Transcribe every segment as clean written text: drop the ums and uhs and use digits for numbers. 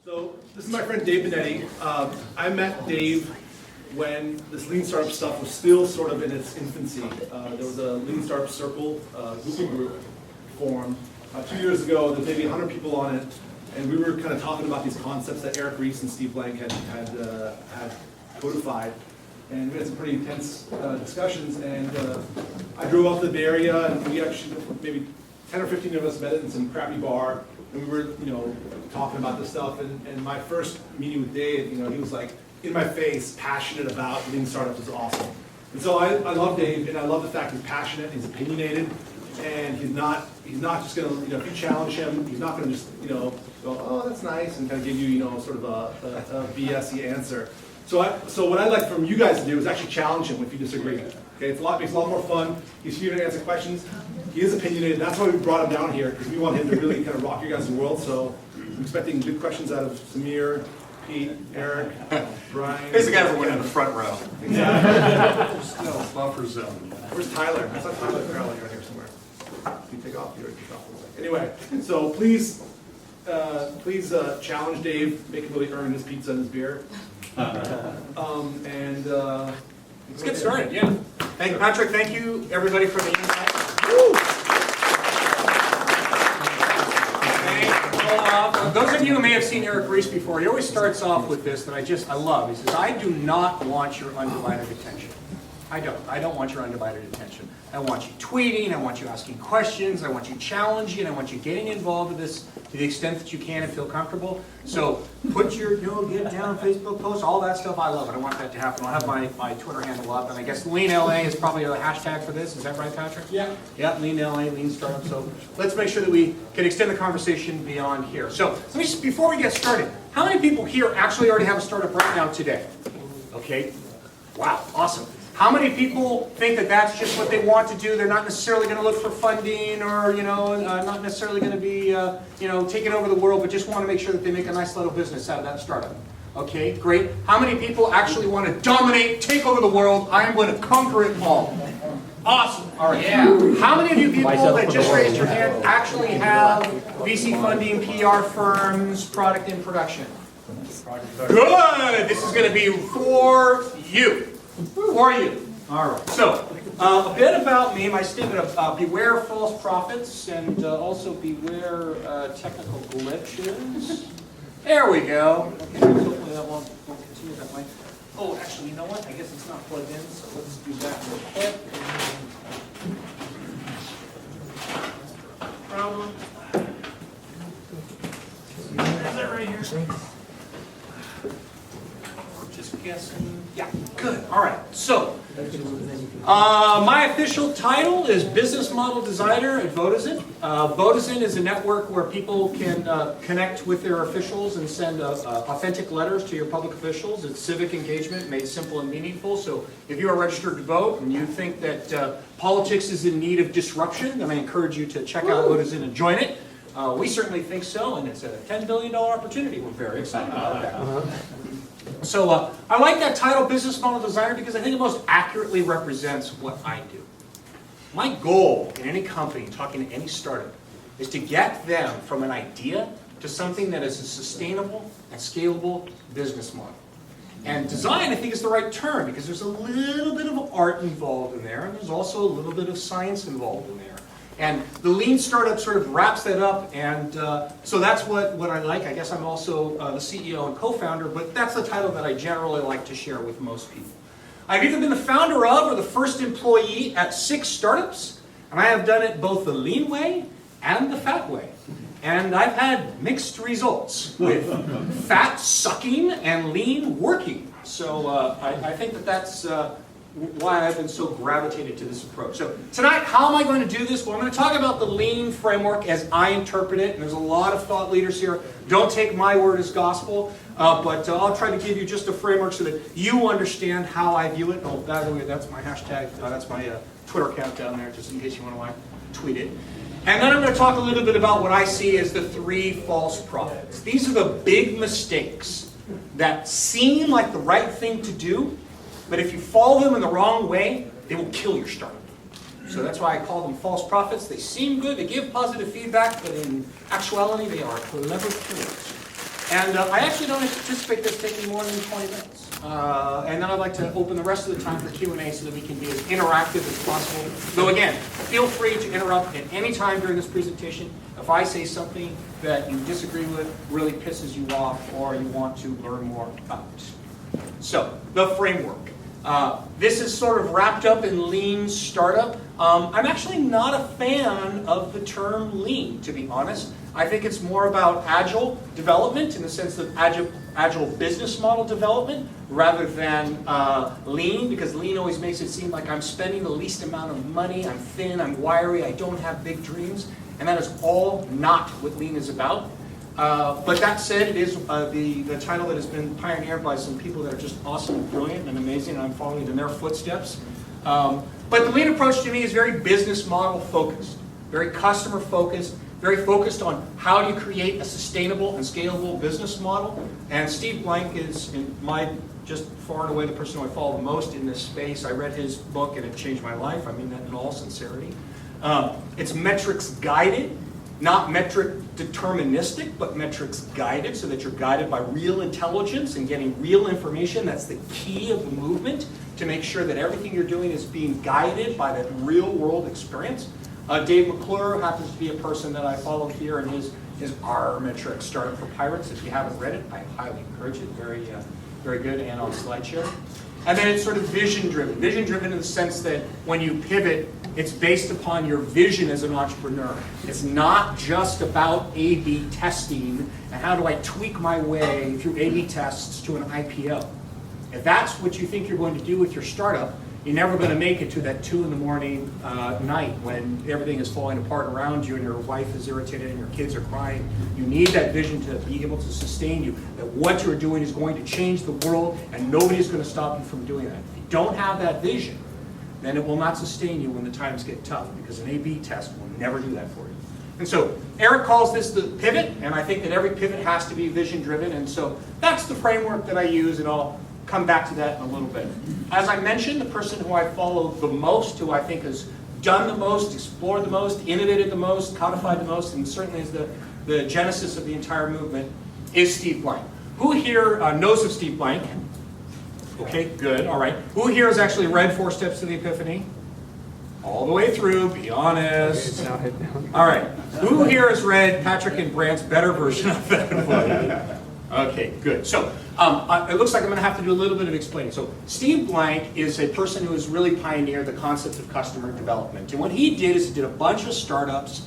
So this is my friend Dave Binetti. I met Dave when this Lean Startup stuff was still sort of in its infancy. There was a Lean Startup Circle grouping group formed 2 years ago. There's maybe 100 people on it, and we were kind of talking about these concepts that Ries and Steve Blank had codified. And we had some pretty intense discussions, and I drove up to the Bay Area, and we actually, maybe 10 or 15 of us met in some crappy bar, and we were, talking about this stuff, and my first meeting with Dave, he was like, in my face, passionate about Lean Startups is awesome. And so I love Dave, and I love the fact he's passionate, he's opinionated, and he's not just gonna, if you challenge him, he's not gonna just, go, oh, that's nice, and kind of give you, sort of a BS-y answer. So what I'd like from you guys to do is actually challenge him if you disagree. Okay, makes a lot more fun. He's here to answer questions. He is opinionated. That's why we brought him down here, because we want him to really kind of rock your guys' world. So I'm expecting good questions out of Samir, Pete, Eric, Brian. He's the guy that went in the front row. Exactly. No, buffer zone. Where's Tyler? I saw Tyler Carroll here somewhere. Can you take off? You already took off. Anyway, so please challenge Dave. Make him really earn his pizza and his beer. Let's get started, yeah. Thank you, Patrick. Thank you, everybody, for the insight. Those of you who may have seen Eric Ries before, he always starts off with this that I love. He says, I do not want your undivided attention. I don't want your undivided attention. I want you tweeting, I want you asking questions, I want you challenging, I want you getting involved with this to the extent that you can and feel comfortable. So put your get down Facebook posts, all that stuff, I love it. I want that to happen. I'll have my Twitter handle up, and I guess Lean LA is probably a hashtag for this. Is that right, Patrick? Yeah. Yeah, Lean LA, Lean Startup. So let's make sure that we can extend the conversation beyond here. So let me just, before we get started, how many people here actually already have a startup right now today? Okay. Wow, awesome. How many people think that that's just what they want to do? They're not necessarily going to look for funding, or not necessarily going to be taking over the world, but just want to make sure that they make a nice little business out of that startup. Okay, great. How many people actually want to dominate, take over the world? I am going to conquer it all. Awesome. All right. Yeah. How many of you people that just raised your hand actually have VC funding, PR firms, product in production? Good. This is going to be for you. For you. All right. So, a bit about me, my statement of beware false prophets, and also beware technical glitches. There we go. Okay, hopefully that won't continue that way. Oh, actually, you know what? I guess it's not plugged in, so let's do that real quick. Problem. Is that right here? Just guessing. Yeah, good. All right. So, my official title is Business Model Designer at Votizen. Votizen is a network where people can connect with their officials and send authentic letters to your public officials. It's civic engagement made simple and meaningful. So, if you are registered to vote and you think that politics is in need of disruption, then I encourage you to check out Votizen and join it. We certainly think so, and it's a $10 billion opportunity. We're very excited about that. So I like that title, Business Model Designer, because I think it most accurately represents what I do. My goal in any company, talking to any startup, is to get them from an idea to something that is a sustainable and scalable business model. And design, I think, is the right term, because there's a little bit of art involved in there, and there's also a little bit of science involved in there. And the Lean Startup sort of wraps that up, and so that's what I like. I guess I'm also the CEO and co-founder, but that's the title that I generally like to share with most people. I've either been the founder of or the first employee at 6 startups, and I have done it both the lean way and the fat way. And I've had mixed results with fat sucking and lean working. So I think that that's why I've been so gravitated to this approach. So tonight, how am I going to do this? Well, I'm going to talk about the Lean framework as I interpret it, and there's a lot of thought leaders here. Don't take my word as gospel, but I'll try to give you just a framework so that you understand how I view it. Oh, by the way, that's my hashtag, that's my Twitter account down there, just in case you want to tweet it. And then I'm going to talk a little bit about what I see as the 3 false prophets. These are the big mistakes that seem like the right thing to do, but if you follow them in the wrong way, they will kill your startup. So that's why I call them false prophets. They seem good, they give positive feedback, but in actuality, they are clever killers. And I actually don't anticipate this taking more than 20 minutes. And then I'd like to open the rest of the time for Q&A so that we can be as interactive as possible. Though again, feel free to interrupt at any time during this presentation if I say something that you disagree with, really pisses you off, or you want to learn more about. So, the framework. This is sort of wrapped up in lean startup. I'm actually not a fan of the term lean, to be honest. I think it's more about agile development in the sense of agile business model development rather than lean, because lean always makes it seem like I'm spending the least amount of money, I'm thin, I'm wiry, I don't have big dreams, and that is all not what lean is about. But that said, it is the title that has been pioneered by some people that are just awesome and brilliant and amazing, and I'm following in their footsteps. But the lean approach to me is very business model focused, very customer focused, very focused on how do you create a sustainable and scalable business model. And Steve Blank is, just far and away the person who I follow the most in this space. I read his book and it changed my life. I mean that in all sincerity. It's metrics guided, not metric deterministic, but metrics guided, so that you're guided by real intelligence and getting real information. That's the key of the movement, to make sure that everything you're doing is being guided by that real world experience. Dave McClure happens to be a person that I follow here in his R metric, Startup for Pirates. If you haven't read it, I highly encourage it. Very good, and on SlideShare. And then it's sort of vision driven. Vision driven in the sense that when you pivot, it's based upon your vision as an entrepreneur. It's not just about A/B testing and how do I tweak my way through A/B tests to an IPO. If that's what you think you're going to do with your startup, you're never going to make it to that 2 in the morning night when everything is falling apart around you and your wife is irritated and your kids are crying. You need that vision to be able to sustain you, that what you're doing is going to change the world and nobody's going to stop you from doing that. If you don't have that vision, then it will not sustain you when the times get tough, because an A/B test will never do that for you. And so Eric calls this the pivot, and I think that every pivot has to be vision driven, and so that's the framework that I use, and I'll come back to that in a little bit. As I mentioned, the person who I follow the most, who I think has done the most, explored the most, innovated the most, codified the most, and certainly is the genesis of the entire movement, is Steve Blank. Who here knows of Steve Blank? Okay, good, all right. Who here has actually read 4 Steps to the Epiphany? All the way through, be honest. All right, who here has read Patrick and Brandt's better version of that book? Okay, good. So it looks like I'm going to have to do a little bit of explaining. So Steve Blank is a person who has really pioneered the concept of customer development. And what he did is he did a bunch of startups.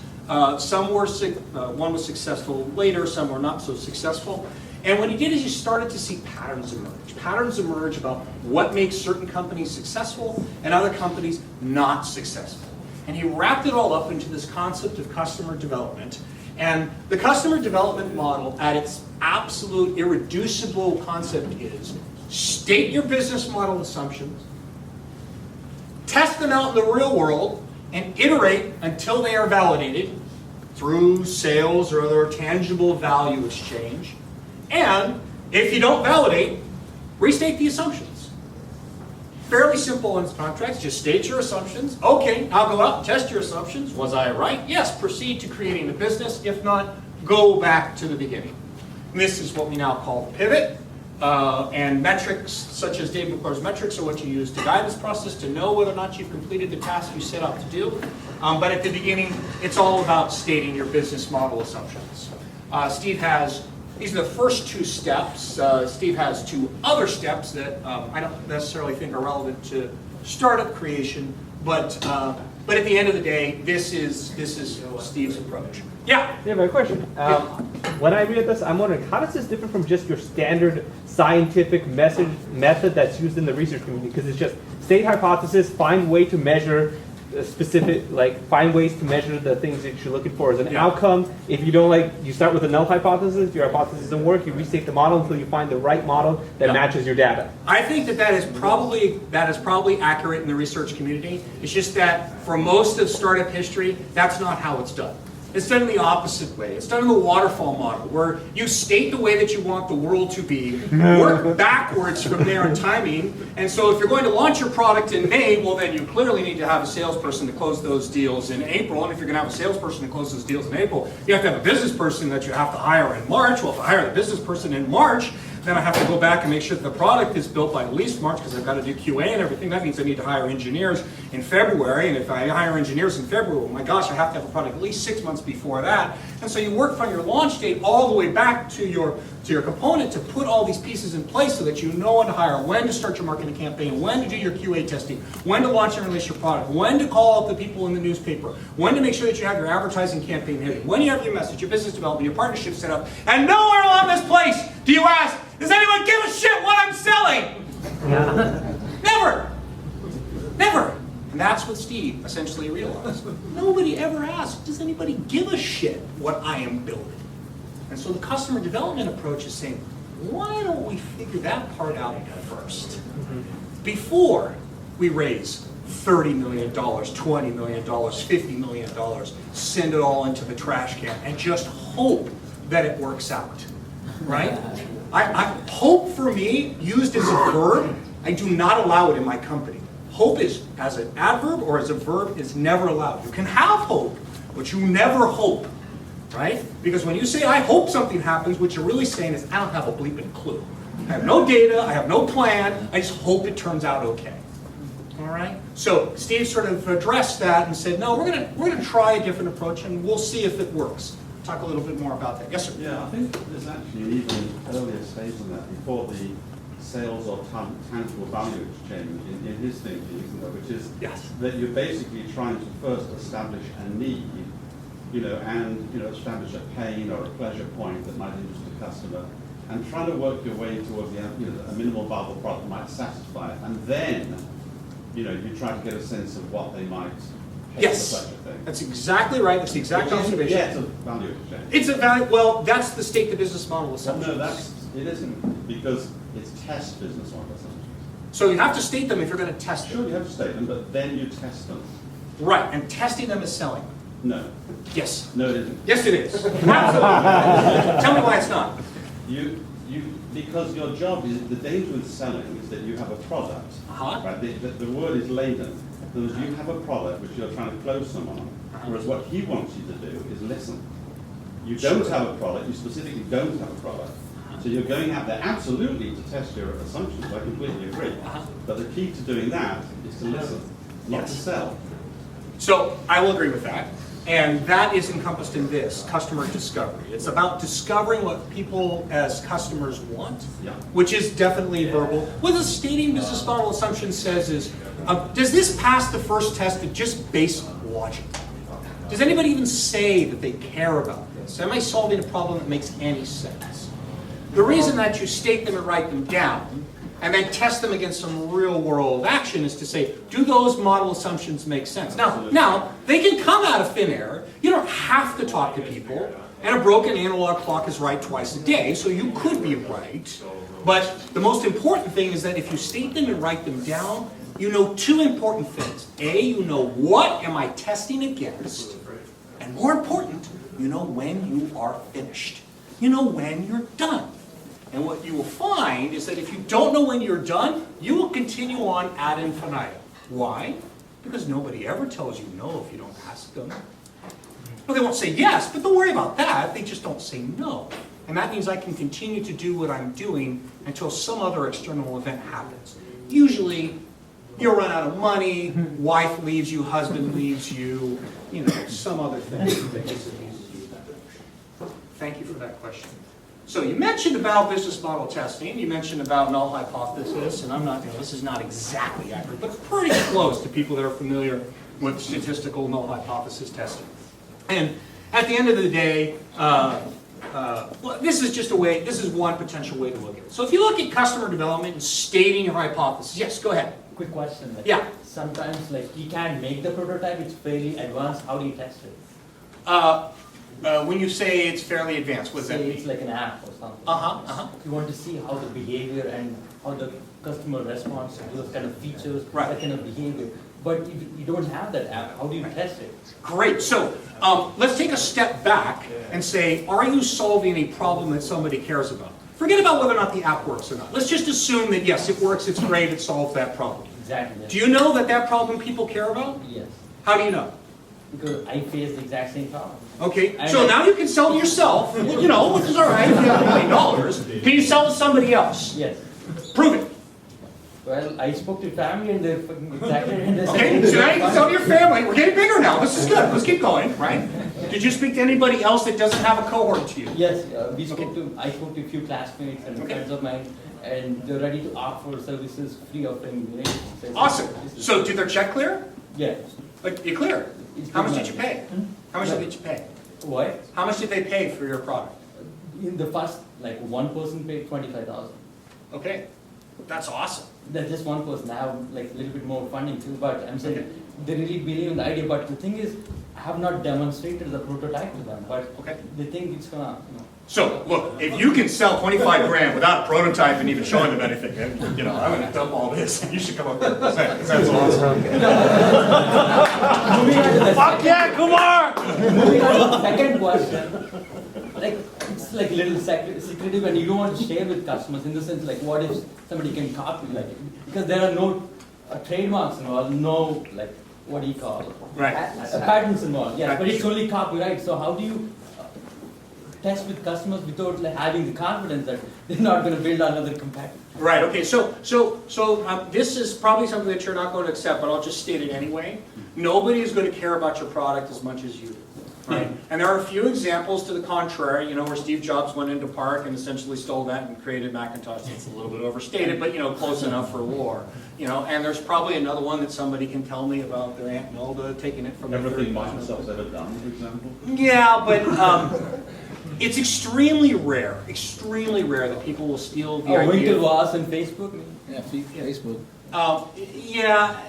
Some were, one was successful later, some were not so successful. And what he did is he started to see patterns emerge. Patterns emerge about what makes certain companies successful and other companies not successful. And he wrapped it all up into this concept of customer development. And the customer development model, at its absolute irreducible concept, is state your business model assumptions, test them out in the real world, and iterate until they are validated through sales or other tangible value exchange. And if you don't validate, restate the assumptions. Fairly simple in contracts, just state your assumptions. Okay, I'll go out and test your assumptions. Was I right? Yes, proceed to creating the business. If not, go back to the beginning. And this is what we now call pivot. And metrics, such as Dave McClure's metrics, are what you use to guide this process, to know whether or not you've completed the task you set out to do. But at the beginning, it's all about stating your business model assumptions. Steve has These are the first 2 steps. Steve has 2 other steps that I don't necessarily think are relevant to startup creation, but at the end of the day, this is Steve's approach. Yeah? Yeah, my question. When I read this, I'm wondering, how does this differ from just your standard scientific method that's used in the research community? Because it's just state hypothesis, find way to measure find ways to measure the things that you're looking for as an outcome. If you don't you start with a null hypothesis. If your hypothesis doesn't work, you restate the model until you find the right model that matches your data. I think that is probably accurate in the research community. It's just that for most of startup history, that's not how it's done. It's done in the opposite way. It's done in the waterfall model, where you state the way that you want the world to be, work backwards from there in timing. And so if you're going to launch your product in May, well then you clearly need to have a salesperson to close those deals in April. And if you're going to have a salesperson to close those deals in April, you have to have a business person that you have to hire in March. Well, if I hire the business person in March, then I have to go back and make sure that the product is built by at least March, because I've got to do QA and everything. That means I need to hire engineers in February. And if I hire engineers in February, oh my gosh, I have to have a product at least 6 months before that. And so you work from your launch date all the way back to your component to put all these pieces in place so that you know when to hire, when to start your marketing campaign, when to do your QA testing, when to launch and release your product, when to call up the people in the newspaper, when to make sure that you have your advertising campaign hitting, when you have your message, your business development, your partnership set up. And nowhere along this place do you ask, does anyone give a shit what I'm selling? Never. Never. And that's what Steve essentially realized. Nobody ever asked, does anybody give a shit what I am building? And so the customer development approach is saying, why don't we figure that part out first? Before we raise $30 million, $20 million, $50 million, send it all into the trash can and just hope that it works out, right? I hope, for me, used as a verb, I do not allow it in my company. Hope is, as an adverb or as a verb, is never allowed. You can have hope, but you never hope, right? Because when you say, I hope something happens, what you're really saying is, I don't have a bleeping clue. I have no data, I have no plan, I just hope it turns out okay. All right? So Steve sort of addressed that and said, no, we're gonna try a different approach and we'll see if it works. Talk a little bit more about that. Yes, sir? Yeah, I think there's actually an even earlier stage than that, before the sales or tangible value exchange in his thinking, isn't there? Which is yes, that you're basically trying to first establish a need, and establish a pain or a pleasure point that might interest the customer, and trying to work your way towards a minimal viable product that might satisfy it, and then you try to get a sense of what they might. yes, that's exactly right. That's the exact observation. Yeah, it's a value exchange. It's a value. Well, that's the state the business model assumption. No, it isn't, because it's test business model assumptions. So you have to state them if you're going to test them. Sure, you have to state them, but then you test them. Right, and testing them is selling them. No. Yes. No, it isn't. Yes, it is. Absolutely. Tell me why it's not. Because your job is, the danger with selling is that you have a product. Right? The word is laden. In other words, you have a product which you're trying to close someone on, whereas what he wants you to do is listen. You don't have a product, you specifically don't have a product. So you're going out there absolutely to test your assumptions, I completely agree. But the key to doing that is to listen, not to sell. So I will agree with that. And that is encompassed in this, customer discovery. It's about discovering what people as customers want, which is definitely verbal. What the stating business model assumption says is, does this pass the first test of just basic logic? Does anybody even say that they care about this? Am I solving a problem that makes any sense? The reason that you state them and write them down and then test them against some real world action is to say, do those model assumptions make sense? Now, they can come out of thin air. You don't have to talk to people. And a broken analog clock is right twice a day, so you could be right. But the most important thing is that if you state them and write them down, you know two important things. A, you know what am I testing against? And more important, you know when you are finished. You know when you're done. And what you will find is that if you don't know when you're done, you will continue on ad infinitum. Why? Because nobody ever tells you no if you don't ask them. Well, they won't say yes, but don't worry about that. They just don't say no. And that means I can continue to do what I'm doing until some other external event happens. Usually, you'll run out of money, wife leaves you, husband leaves you, some other thing. Thank you for that question. So you mentioned about business model testing, you mentioned about null hypothesis, and I'm not, this is not exactly accurate, but pretty close to people that are familiar with statistical null hypothesis testing. And at the end of the day, well, this is just a way, this is one potential way to look at it. So if you look at customer development and stating your hypothesis, yes, go ahead. Quick question. Yeah. Sometimes, you can't make the prototype, it's fairly advanced. How do you test it? When you say it's fairly advanced, what does that Say mean? it's like an app or something. You want to see how the behavior and how the customer responds to those kind of features, Right. that kind of behavior. But if you don't have that app, how do you test it? Great. So let's take a step back and say, are you solving a problem that somebody cares about? Forget about whether or not the app works or not. Let's just assume that yes, it works, it's great, it solves that problem. Exactly. Yes. Do you know that that problem people care about? Yes. How do you know? Because I face the exact same problem. Okay, so now you can sell it yourself, you know, which is all right, if you have $1 million. Can you sell it to somebody else? Yes. Prove it. Well, I spoke to family and they're fucking exactly the same. Okay, so now you can sell to your family. We're getting bigger now. This is good. Let's keep going, right? Did you speak to anybody else that doesn't have a cohort to you? Yes, I spoke to a few classmates and friends of mine, and they're ready to opt for services free of remuneration. Awesome. So did their check clear? Yeah. Like, you clear? How much did you pay? How much did you pay? What? How much did they pay for your product? In the first, like one person paid 25,000. Okay, that's awesome. That's just one person. I have like a little bit more funding too, but I'm saying they really believe in the idea. But the thing is, I have not demonstrated the prototype to them, but they think it's gonna, you know. So, look, if you can sell 25 grand without a prototype and even showing them anything, then, you know, I'm gonna dump all this and you should come up with a percent, because that's awesome. Moving on to the Fuck yeah, Kumar! moving on to the second question, like it's like a little secretive, and you don't want to share with customers in the sense like what if somebody can copy, like because there are no trademarks involved, no like what do you call it? Right. Patents involved. Yeah, but it's only copyright. So how do you test with customers without like having the confidence that they're not going to build another competitor? Right, okay, so this is probably something that you're not going to accept, but I'll just state it anyway. Nobody is going to care about your product as much as you do. Right? And there are a few examples to the contrary, you know, where Steve Jobs went into Park and essentially stole that and created Macintosh. That's a little bit overstated, but, you know, close enough for war. You know, and there's probably another one that somebody can tell me about their Aunt Nelda taking it from the Everything third Microsoft's ever done, for example. Yeah, but it's extremely rare that people will steal the idea. Winter was on Facebook. Yeah, Facebook. Yeah,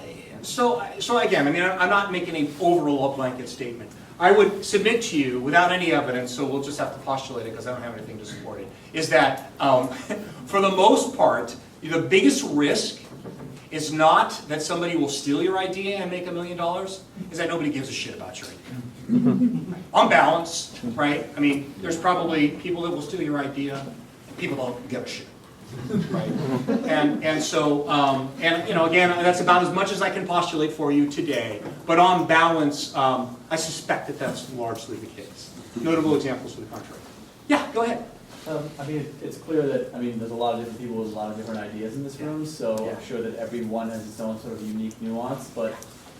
so again, I mean, I'm not making an overall blanket statement. I would submit to you, without any evidence, so we'll just have to postulate it because I don't have anything to support it, is that for the most part, the biggest risk is not that somebody will steal your idea and make $1 million, is that nobody gives a shit about your idea. On balance, right? I mean, there's probably people that will steal your idea, people don't give a shit. Right? And so, and you know, again, that's about as much as I can postulate for you today. But on balance, I suspect that that's largely the case. Notable examples to the contrary. Yeah, go ahead. I mean, it's clear that, I mean, there's a lot of different people with a lot of different ideas in this room, so Yeah. I'm sure that everyone has its own sort of unique nuance, but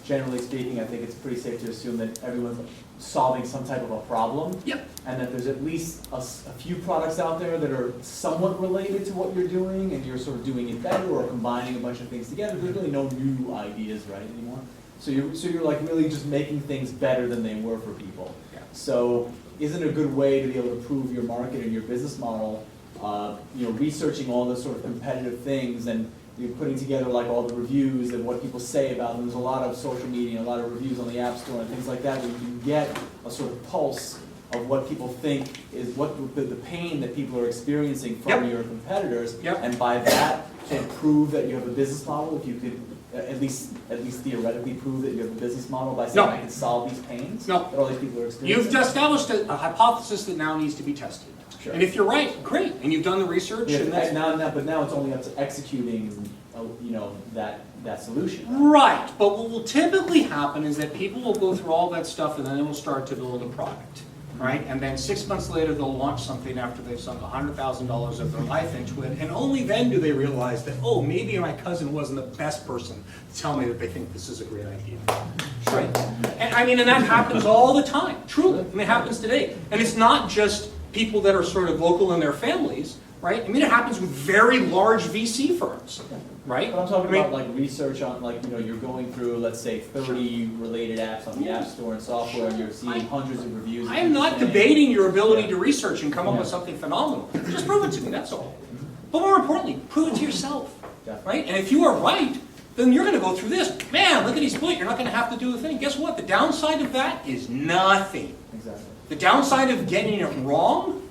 generally speaking, I think it's pretty safe to assume that everyone's solving some type of a problem. Yep. And that there's at least a few products out there that are somewhat related to what you're doing, and you're sort of doing it better or combining a bunch of things together. There's really no new ideas, right, anymore. So you're like really just making things better than they were for people. Yeah. So isn't a good way to be able to prove your market and your business model, you know, researching all those sort of competitive things and you're putting together like all the reviews and what people say about them. There's a lot of social media, a lot of reviews on the App Store and things like that where you can get a sort of pulse of what people think is what the pain that people are experiencing from Yep. your competitors. Yep. And by that, can prove that you have a business model. If you could at least theoretically prove that you have a business model by saying No. I can solve these pains No. that all these people are experiencing. You've established a hypothesis that now needs to be tested. Sure. And if you're right, great. And you've done the research. Yeah, and that's but now it's only up to executing, you know, that solution. Right, but what will typically happen is that people will go through all that stuff and then they will start to build a product, right? And then 6 months later, they'll launch something after they've sunk $100,000 of their life into it, and only then do they realize that, oh, maybe my cousin wasn't the best person to tell me that they think this is a great idea. Right? And I mean, and that happens all the time, truly. I mean, it happens today. And it's not just people that are sort of local in their families, right? I mean, it happens with very large VC firms. Right? But I'm talking I mean, about like research on like, you know, you're going through, let's say, 30 related apps on the App Store and software, and you're seeing hundreds of reviews. I am not debating your ability Yeah. to research and come up with something phenomenal. Just prove it to me, that's all. But more importantly, prove it to yourself, right? And if you are right, then you're going to go through this. Man, look at his point. You're not going to have to do a thing. Guess what? The downside of that is nothing. Exactly. The downside of getting it wrong,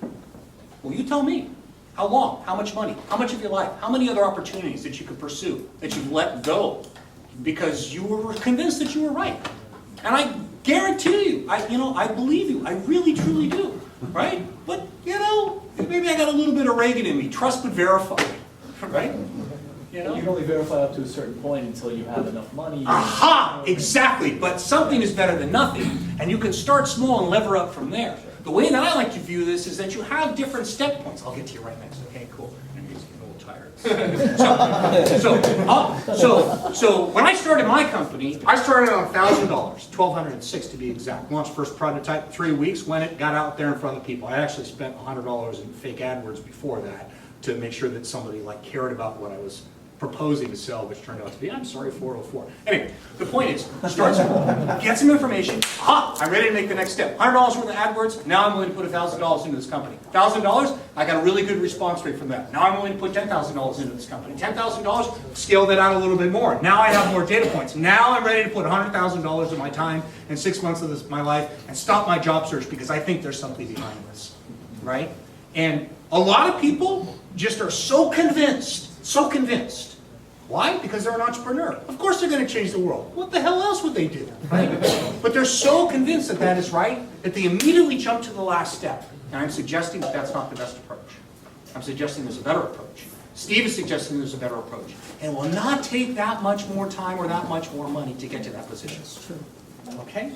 well, you tell me. How long? How much money? How much of your life? How many other opportunities that you could pursue that you've let go because you were convinced that you were right. And I guarantee you, I believe you. I really, truly do. Right? But, maybe I got a little bit of Reagan in me. Trust but verify. Right? You can only verify up to a certain point until you have enough money. Aha! Exactly. But something is better than nothing. And you can start small and lever up from there. The way that I like to view this is that you have different step points. I'll get to you right next. Okay, cool. I'm getting a little tired. So when I started my company, I started on $1,000, $1,206 to be exact. Launched first prototype, 3 weeks, went it, got out there in front of people. I actually spent $100 in fake AdWords before that to make sure that somebody cared about what I was proposing to sell, which turned out to be, I'm sorry, 404. Anyway, the point is, start small, get some information. I'm ready to make the next step. $100 worth of AdWords, now I'm willing to put $1,000 into this company. $1,000, I got a really good response rate from that. Now I'm willing to put $10,000 into this company. $10,000, scale that out a little bit more. Now I have more data points. Now I'm ready to put $100,000 of my time and 6 months of my life and stop my job search because I think there's something behind this, right? And a lot of people just are so convinced. Why? Because they're an entrepreneur. Of course they're going to change the world. What the hell else would they do, right? But they're so convinced that that is right that they immediately jump to the last step. And I'm suggesting that that's not the best approach. I'm suggesting there's a better approach. Steve is suggesting there's a better approach. And it will not take that much more time or that much more money to get to that position. Okay?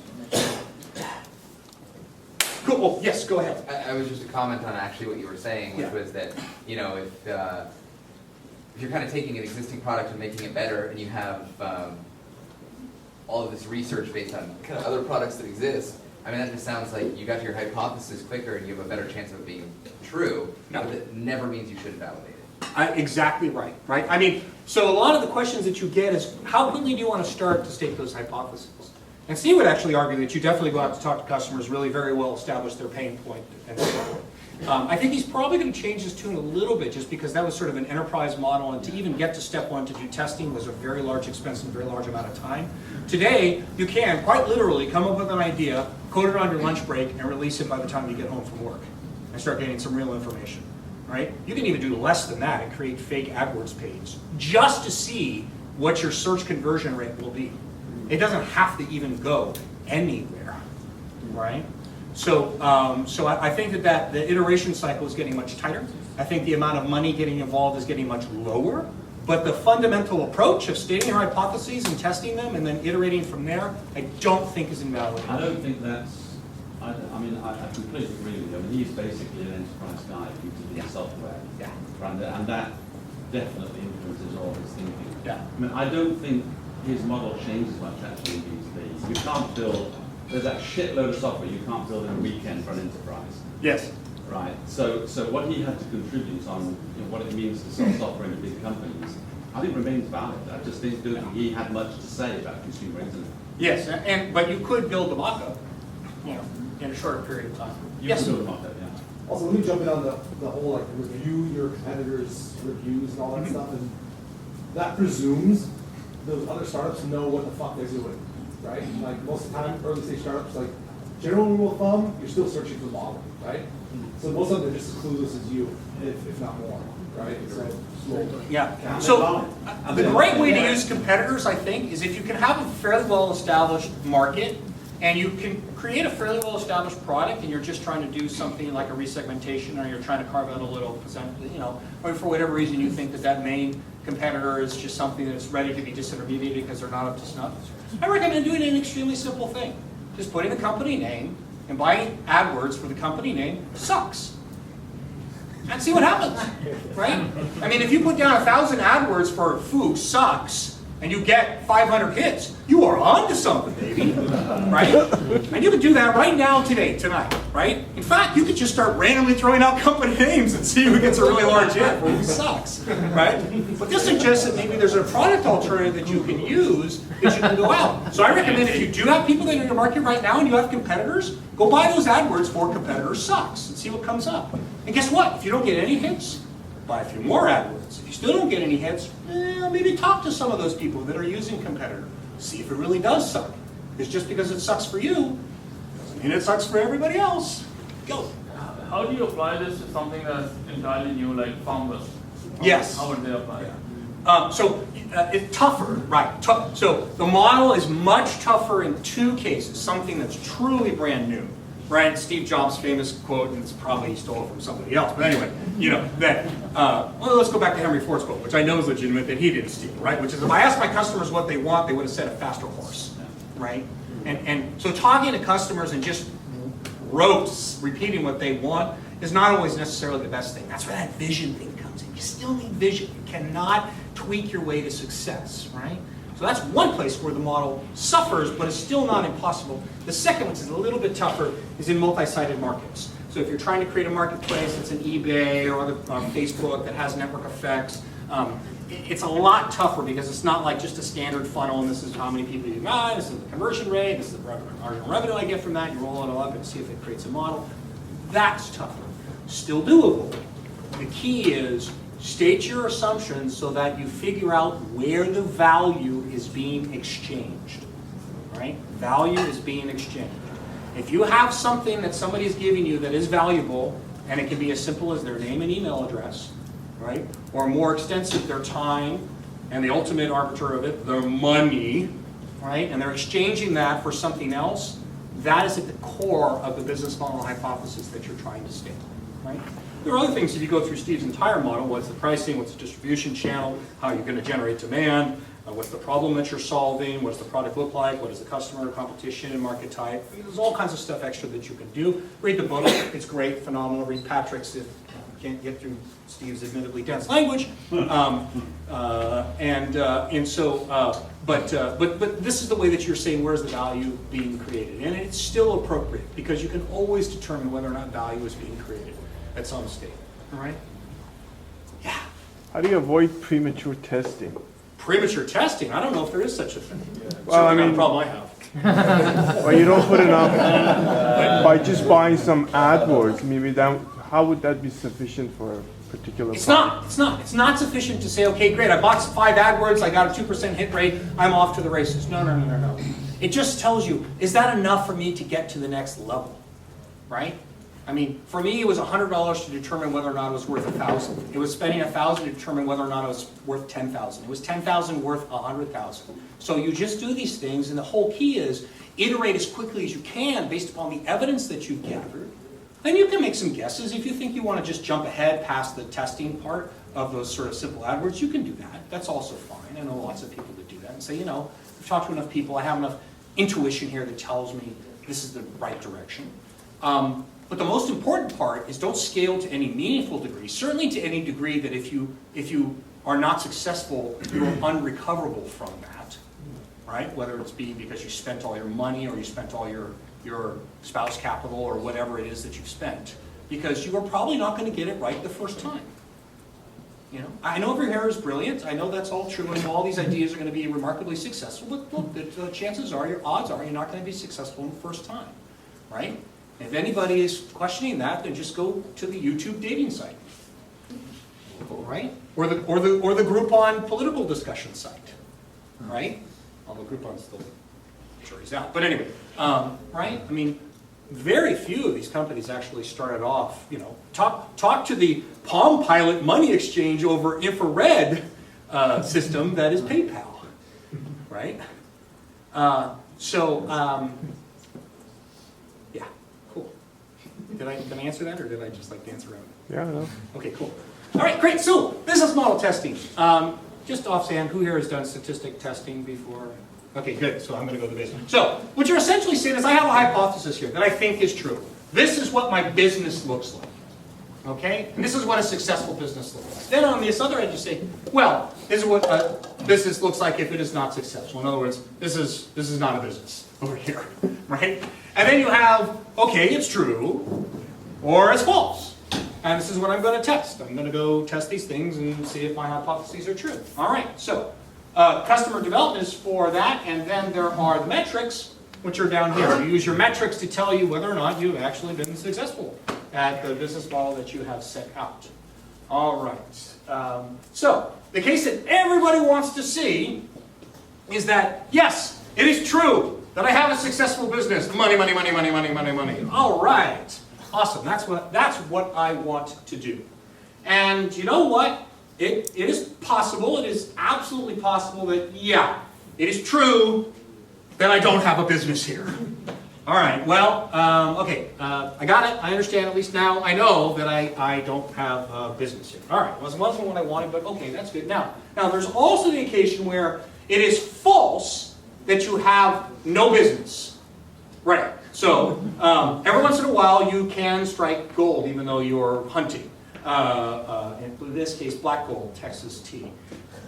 Cool. Oh, yes, go ahead. I was just a comment on actually what you were saying, which was that, if you're kind of taking an existing product and making it better, and you have all of this research based on kind of other products that exist, I mean, that just sounds like you got to your hypothesis quicker and you have a better chance of it being true, No. but it never means you shouldn't validate it. Exactly right, right? I mean, so a lot of the questions that you get is, how quickly do you want to start to state those hypotheses? And Steve would actually argue that you definitely go out to talk to customers, really very well establish their pain point, and so forth. I think he's probably going to change his tune a little bit just because that was sort of an enterprise model, and to even get to step one to do testing was a very large expense and a very large amount of time. Today, you can quite literally come up with an idea, code it on your lunch break, and release it by the time you get home from work and start getting some real information, right? You can even do less than that and create fake AdWords pages just to see what your search conversion rate will be. It doesn't have to even go anywhere, right? So I think that the iteration cycle is getting much tighter. I think the amount of money getting involved is getting much lower. But the fundamental approach of stating your hypotheses and testing them and then iterating from there, I don't think is invalidated. I don't think that's, I completely agree with you. I mean, he's basically an enterprise guy who's doing software. Yeah. And that definitely influences all his thinking. Yeah. I mean, I don't think his model changes much actually in B2B. You can't build, there's that shitload of software you can't build in a weekend for an enterprise. Yes. Right. So what he had to contribute on what it means to sell software into big companies, I think remains valid. I just don't think he had much to say about consumer internet. Yes, but you could build the mock-up, in a shorter period of time. Yes. Build a mock-up, yeah. Also, let me jump in on the whole review your competitors' reviews and all that stuff, and that presumes those other startups know what the fuck they're doing, right? Like most of the time, early stage startups, like general rule of thumb, you're still searching for the model, right? So most of them are just as clueless as you, if not more, right? So Yeah. So the great way to use competitors, I think, is if you can have a fairly well-established market and you can create a fairly well-established product and you're just trying to do something like a resegmentation or you're trying to carve out a little percent, or for whatever reason you think that main competitor is just something that's ready to be disintermediated because they're not up to snuff. I recommend doing an extremely simple thing. Just putting the company name and buying AdWords for the company name sucks. And see what happens, right? I mean, if you put down 1,000 AdWords for foo sucks, and you get 500 hits, you are on to something, baby, right? And you can do that right now, tonight, right? In fact, you could just start randomly throwing out company names and see who gets a really large hit or who sucks, right? But this suggests that maybe there's a product alternative that you can use that you can go out. So I recommend if you do have people that are in your market right now and you have competitors, go buy those AdWords for competitor sucks and see what comes up. And guess what? If you don't get any hits, buy a few more AdWords. If you still don't get any hits, maybe talk to some of those people that are using competitor. See if it really does suck. Because just because it sucks for you, doesn't mean it sucks for everybody else. Go. How do you apply this to something that's entirely new, like farmers? Yes. How would they apply it? It's tougher, right? So the model is much tougher in two cases. Something that's truly brand new, right? Steve Jobs' famous quote, and it's probably he stole it from somebody else, but anyway, that, well, let's go back to Henry Ford's quote, which I know is legitimate, that he didn't steal, right? Which is, if I asked my customers what they want, they would have said a faster horse, right? And so talking to customers and just repeating what they want is not always necessarily the best thing. That's where that vision thing comes in. You still need vision. You cannot tweak your way to success, right? So that's one place where the model suffers, but it's still not impossible. The second, which is a little bit tougher, is in multi-sided markets. So if you're trying to create a marketplace that's an eBay or Facebook that has network effects, it's a lot tougher because it's not like just a standard funnel and this is how many people you got, this is the conversion rate, this is the marginal revenue I get from that, you roll it all up and see if it creates a model. That's tougher. Still doable. The key is state your assumptions so that you figure out where the value is being exchanged, right? Value is being exchanged. If you have something that somebody is giving you that is valuable, and it can be as simple as their name and email address, right? Or more extensive, their time, and the ultimate arbiter of it, their money, right? And they're exchanging that for something else, that is at the core of the business model hypothesis that you're trying to state, right? There are other things, if you go through Steve's entire model, what's the pricing, what's the distribution channel, how you're going to generate demand, what's the problem that you're solving, what does the product look like, what is the customer, competition, and market type. There's all kinds of stuff extra that you can do. Read the book, it's great, phenomenal. Read Patrick's if you can't get through Steve's admittedly dense language. But this is the way that you're saying where's the value being created. And it's still appropriate because you can always determine whether or not value is being created at some state, all right? Yeah. How do you avoid premature testing? Premature testing? I don't know if there is such a thing. Well, I Certainly not mean- a problem I have. Well, you don't put enough by just buying some AdWords. Maybe that, how would that be sufficient for a particular? It's not sufficient to say, okay, great, I bought 5 AdWords, I got a 2% hit rate, I'm off to the races. No. It just tells you, is that enough for me to get to the next level, right? I mean, for me, it was $100 to determine whether or not it was worth $1,000. It was spending $1,000 to determine whether or not it was worth $10,000. It was $10,000 worth $100,000. So you just do these things, and the whole key is iterate as quickly as you can based upon the evidence that you've gathered. Then you can make some guesses. If you think you want to just jump ahead past the testing part of those sort of simple AdWords, you can do that. That's also fine. I know lots of people that do that and say, I've talked to enough people, I have enough intuition here that tells me this is the right direction. But the most important part is don't scale to any meaningful degree, certainly to any degree that if you are not successful, you're unrecoverable from that, right? Whether it's because you spent all your money or you spent all your spouse capital or whatever it is that you've spent, because you are probably not going to get it right the first time. I know your hair is brilliant. I know that's all true, and all these ideas are going to be remarkably successful. But look, the chances are, your odds are, you're not going to be successful the first time, right? If anybody is questioning that, then just go to the YouTube dating site, right? Or the Groupon political discussion site, right? Although Groupon's still, I'm sure he's out. But anyway, right? I mean, very few of these companies actually started off. Talk to the Palm Pilot money exchange over infrared system that is PayPal, right? Yeah, cool. Did I answer that, or did I just dance around? Yeah, no. Okay, cool. All right, great. So, business model testing. Just offhand, who here has done statistic testing before? Okay, good. So I'm going to go to the business. So, what you're essentially saying is I have a hypothesis here that I think is true. This is what my business looks like. Okay? And this is what a successful business looks like. Then on this other end, you say, well, this is what a business looks like if it is not successful. In other words, this is not a business over here, right? And then you have, okay, it's true, or it's false. And this is what I'm going to test. I'm going to go test these things and see if my hypotheses are true. All right, so customer development is for that, and then there are the metrics, which are down here. You use your metrics to tell you whether or not you've actually been successful at the business model that you have set out. All right. So the case that everybody wants to see is that, yes, it is true that I have a successful business. Money, money, money, money, money, money, money. All right. Awesome. That's what I want to do. And you know what? It is possible, it is absolutely possible that, yeah, it is true that I don't have a business here. All right, well, okay, I got it, I understand, at least now I know that I don't have a business here. All right, wasn't what I wanted, but okay, that's good. Now, there's also the occasion where it is false that you have no business. Right, so every once in a while you can strike gold even though you're hunting. In this case, black gold, Texas tea.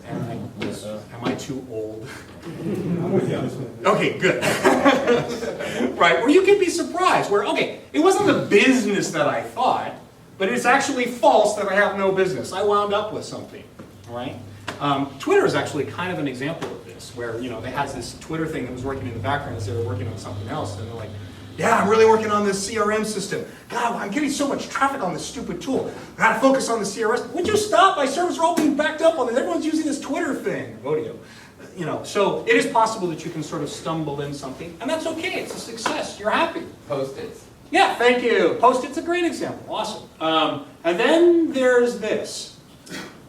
And am I too old? I'm with you on this one. Okay, good. Right, where you can be surprised, where, okay, it wasn't the business that I thought, but it's actually false that I have no business. I wound up with something, all right? Twitter is actually kind of an example of this, where, you know, they had this Twitter thing that was working in the background as they were working on something else, and they're like, yeah, I'm really working on this CRM system. God, I'm getting so much traffic on this stupid tool. I gotta focus on the CRM. Would you stop? My servers are all being backed up on this. Everyone's using this Twitter thing. Vodio. You know, so it is possible that you can sort of stumble in something, and that's okay. It's a success. You're happy. Post-its. Yeah, thank you. Post-it's a great example. Awesome. And then there's this,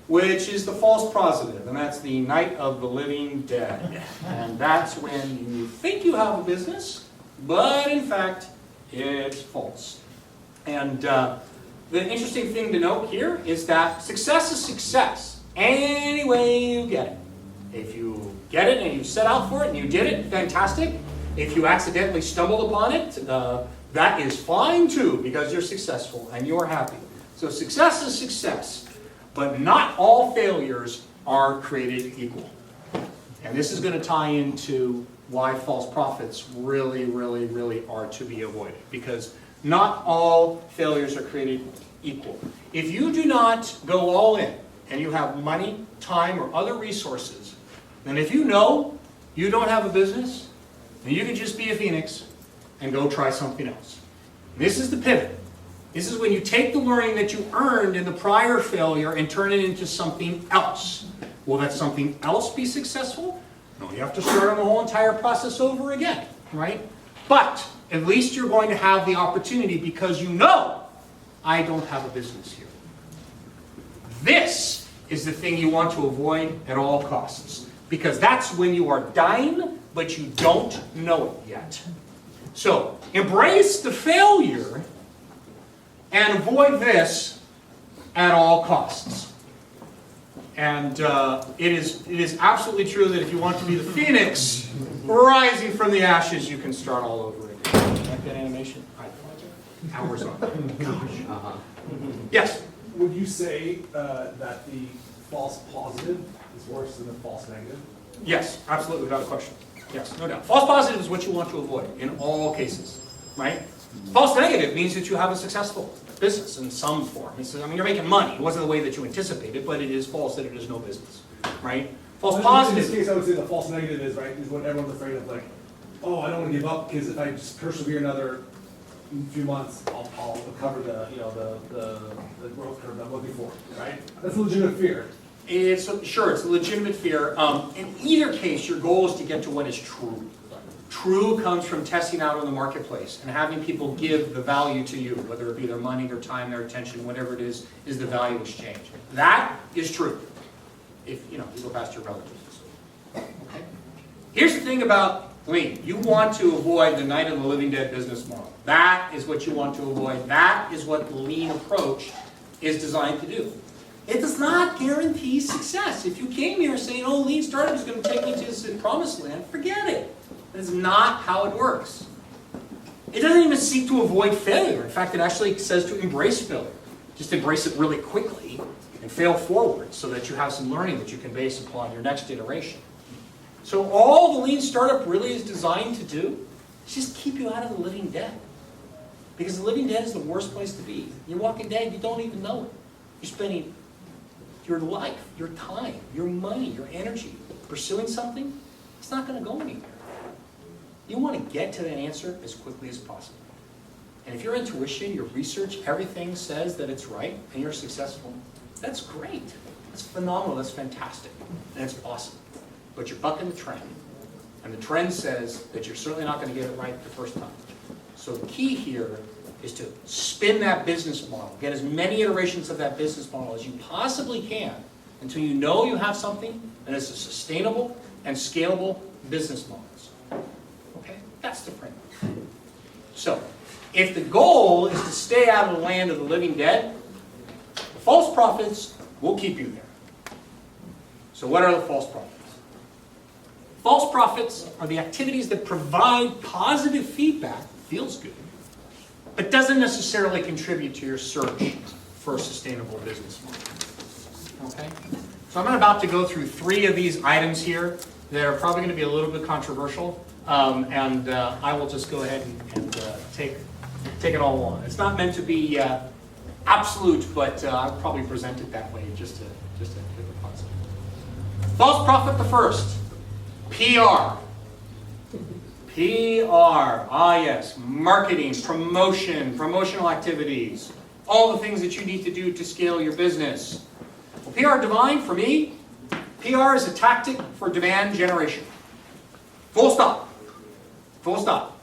which is the false positive, and that's the night of the living dead. And that's when you think you have a business, but in fact, it's false. And the interesting thing to note here is that success is success, any way you get it. If you get it and you set out for it and you did it, fantastic. If you accidentally stumbled upon it, that is fine too, because you're successful and you're happy. So success is success, but not all failures are created equal. And this is going to tie into why false prophets really, really, really are to be avoided. Because not all failures are created equal. If you do not go all in, and you have money, time, or other resources, then if you know you don't have a business, then you can just be a phoenix and go try something else. This is the pivot. This is when you take the learning that you earned in the prior failure and turn it into something else. Will that something else be successful? No, you have to start on the whole entire process over again, right? But at least you're going to have the opportunity because you know I don't have a business here. This is the thing you want to avoid at all costs, because that's when you are dying, but you don't know it yet. So embrace the failure and avoid this at all costs. And it is absolutely true that if you want to be the phoenix rising from the ashes, you can start all over again. Like that animation? Hours on. Gosh. Yes? Would you say that the false positive is worse than the false negative? Yes, absolutely, without a question. Yes, no doubt. False positive is what you want to avoid in all cases, right? False negative means that you have a successful business in some form. I mean, you're making money. It wasn't the way that you anticipated, but it is false that it is no business, right? False positive. In this case, I would say the false negative is, right, is what everyone's afraid of, like, oh, I don't want to give up because if I just persevere another few months, I'll cover the, you know, the growth curve that I'm looking for, right? That's a legitimate fear. It's a legitimate fear. In either case, your goal is to get to what is true. True comes from testing out in the marketplace and having people give the value to you, whether it be their money, their time, their attention, whatever it is the value exchange. That is true. If you go past your relatives. Okay. Here's the thing about lean. You want to avoid the night of the living dead business model. That is what you want to avoid. That is what the lean approach is designed to do. It does not guarantee success. If you came here saying, oh, lean startup is going to take me to this promised land, forget it. That is not how it works. It doesn't even seek to avoid failure. In fact, it actually says to embrace failure. Just embrace it really quickly and fail forward so that you have some learning that you can base upon your next iteration. So all the lean startup really is designed to do is just keep you out of the living dead. Because the living dead is the worst place to be. You're walking dead, you don't even know it. You're spending your life, your time, your money, your energy pursuing something. It's not going to go anywhere. You want to get to that answer as quickly as possible. And if your intuition, your research, everything says that it's right and you're successful, that's great. That's phenomenal. That's fantastic. And it's awesome. But you're bucking the trend. And the trend says that you're certainly not going to get it right the first time. So the key here is to spin that business model. Get as many iterations of that business model as you possibly can until you know you have something that is a sustainable and scalable business models. Okay, that's the framework. So, if the goal is to stay out of the land of the living dead, the false prophets will keep you there. So what are the false prophets? False prophets are the activities that provide positive feedback, feels good, but doesn't necessarily contribute to your search for a sustainable business model. Okay? So I'm about to go through 3 of these items here that are probably going to be a little bit controversial, and I will just go ahead and take it all on. It's not meant to be absolute, but I'll probably present it that way just to give a concept. False prophet the first, PR. PR, yes, marketing, promotion, promotional activities, all the things that you need to do to scale your business. Well, PR defined for me, PR is a tactic for demand generation. Full stop. Full stop.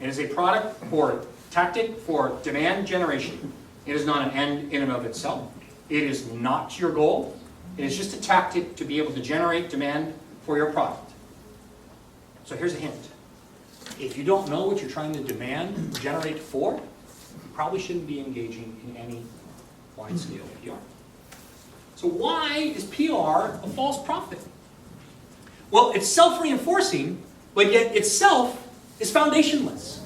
It is a product or tactic for demand generation. It is not an end in and of itself. It is not your goal. It is just a tactic to be able to generate demand for your product. So here's a hint. If you don't know what you're trying to generate for, you probably shouldn't be engaging in any wide-scale PR. So why is PR a false prophet? Well, it's self-reinforcing, but yet itself is foundationless,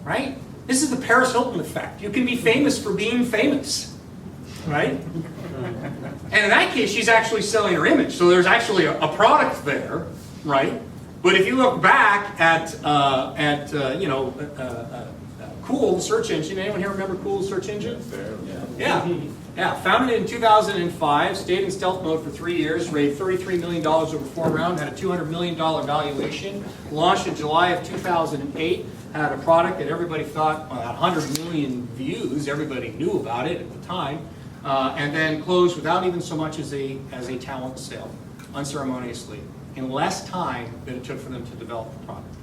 right? This is the Paris Hilton effect. You can be famous for being famous, right? And in that case, she's actually selling her image. So there's actually a product there, right? But if you look back at Cool, the search engine. Anyone here remember Cool, the search engine? Yeah. Founded in 2005, stayed in stealth mode for 3 years, raised $33 million over 4 rounds, had a $200 million valuation, launched in July of 2008, had a product that everybody thought, well, had 100 million views, everybody knew about it at the time, and then closed without even so much as a talent sale, unceremoniously, in less time than it took for them to develop the product.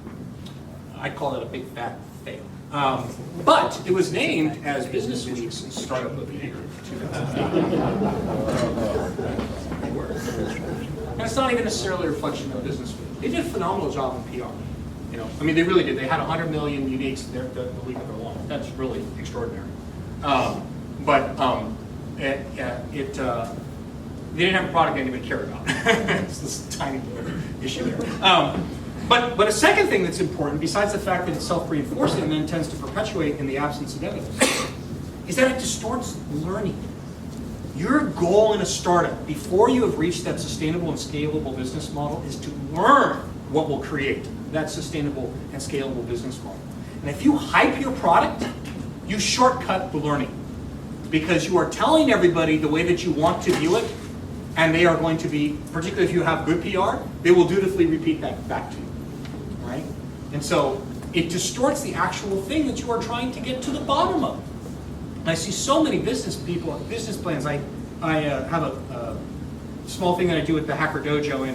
I call it a big fat fail. But it was named as Business Week's Startup of the Year in 2008. And it's not even necessarily a reflection of Business Week. They did a phenomenal job in PR. You know, I mean, they really did. They had 100 million uniques the week of their launch. That's really extraordinary. They didn't have a product anybody cared about. It's this tiny little issue there. But a second thing that's important, besides the fact that it's self-reinforcing and then tends to perpetuate in the absence of evidence, is that it distorts learning. Your goal in a startup, before you have reached that sustainable and scalable business model, is to learn what will create that sustainable and scalable business model. And if you hype your product, you shortcut the learning. Because you are telling everybody the way that you want to view it, and they are going to be, particularly if you have good PR, they will dutifully repeat that back to you. Right? And so it distorts the actual thing that you are trying to get to the bottom of. And I see so many business plans. I have a small thing that I do with the Hacker Dojo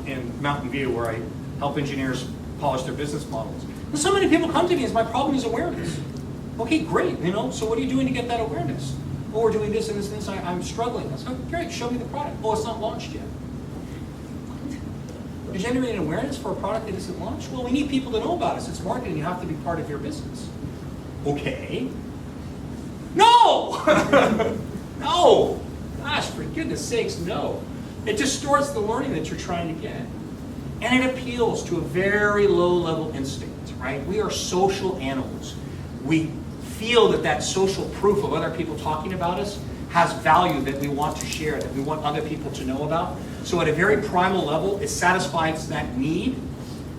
in Mountain View, where I help engineers polish their business models. And so many people come to me and say, my problem is awareness. Okay, great. So what are you doing to get that awareness? Oh, we're doing this and this and this. I'm struggling. I said, great, show me the product. Oh, it's not launched yet. You're generating awareness for a product that isn't launched? Well, we need people to know about us. It's marketing. You have to be part of your business. Okay. No! No! Gosh, for goodness sakes, no. It distorts the learning that you're trying to get. And it appeals to a very low-level instinct, right? We are social animals. We feel that social proof of other people talking about us has value that we want to share, that we want other people to know about. So at a very primal level, it satisfies that need.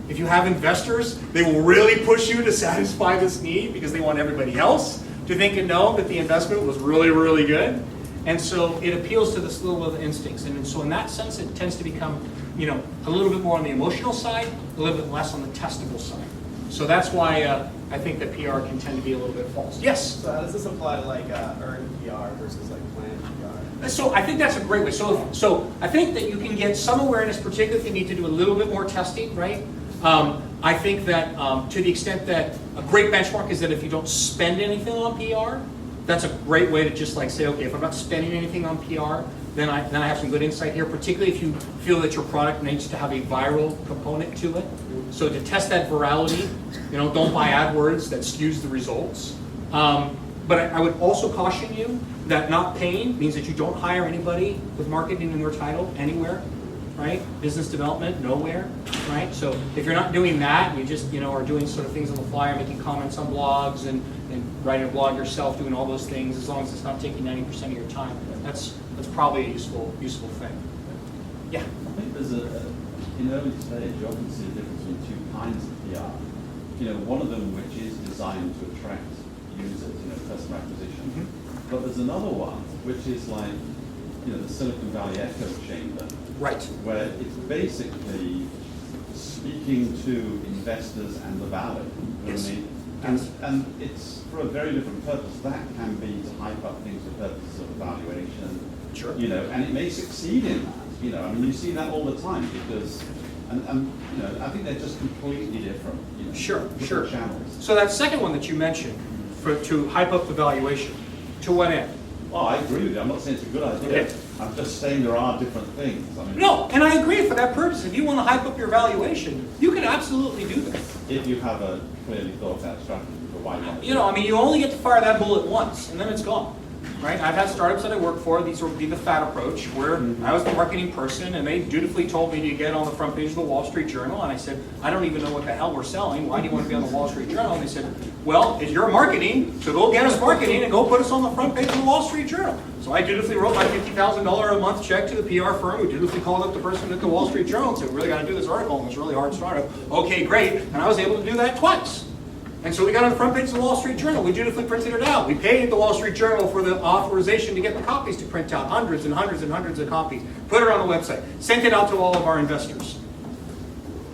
If you have investors, they will really push you to satisfy this need because they want everybody else to think and know that the investment was really, really good. And so it appeals to this little level instincts. And so in that sense, it tends to become, a little bit more on the emotional side, a little bit less on the testable side. So that's why I think that PR can tend to be a little bit false. Yes? So how does this apply to earned PR versus planned PR? So I think that's a great way. So I think that you can get some awareness, particularly if you need to do a little bit more testing, right? I think that to the extent that a great benchmark is that if you don't spend anything on PR, That's a great way to just like say, okay, if I'm not spending anything on PR, then I have some good insight here, particularly if you feel that your product needs to have a viral component to it. So to test that virality, don't buy AdWords that skews the results. But I would also caution you that not paying means that you don't hire anybody with marketing in their title anywhere, right? Business development, nowhere, right? So if you're not doing that, you just are doing sort of things on the fly, or making comments on blogs and writing a blog yourself, doing all those things, as long as it's not taking 90% of your time, that's probably a useful thing. Yeah. I think there's in early stage, you often see a difference between two kinds of PR. One of them which is designed to attract users, customer acquisition. Mm-hmm. But there's another one which is like, the Silicon Valley echo chamber. Right. Where it's basically speaking to investors and the valley. You know what I mean? And it's for a very different purpose. That can be to hype up things for purposes of evaluation. Sure. And it may succeed in that. You see that all the time because, and I think they're just completely different. Sure. Channels. So that second one that you mentioned, to hype up the valuation, to what end? Well, I agree with you. I'm not saying it's a good idea. Okay. I'm just saying there are different things. No, and I agree for that purpose. If you want to hype up your valuation, you can absolutely do that. If you have a clearly thought out strategy for why you want to you only get to fire that bullet once, and then it's gone. Right? I've had startups that I work for, these would be the fat approach, where I was the marketing person, and they dutifully told me to get on the front page of the Wall Street Journal, and I said, I don't even know what the hell we're selling. Why do you want to be on the Wall Street Journal? And they said, well, if you're marketing, so go get us marketing and go put us on the front page of the Wall Street Journal. So I dutifully wrote my $50,000 a month check to the PR firm, who dutifully called up the person at the Wall Street Journal and said, we really got to do this article on this really hard startup. Okay, great. And I was able to do that twice. And so we got on the front page of the Wall Street Journal. We dutifully printed it out. We paid the Wall Street Journal for the authorization to get the copies to print out, hundreds and hundreds and hundreds of copies. Put it on the website. Sent it out to all of our investors.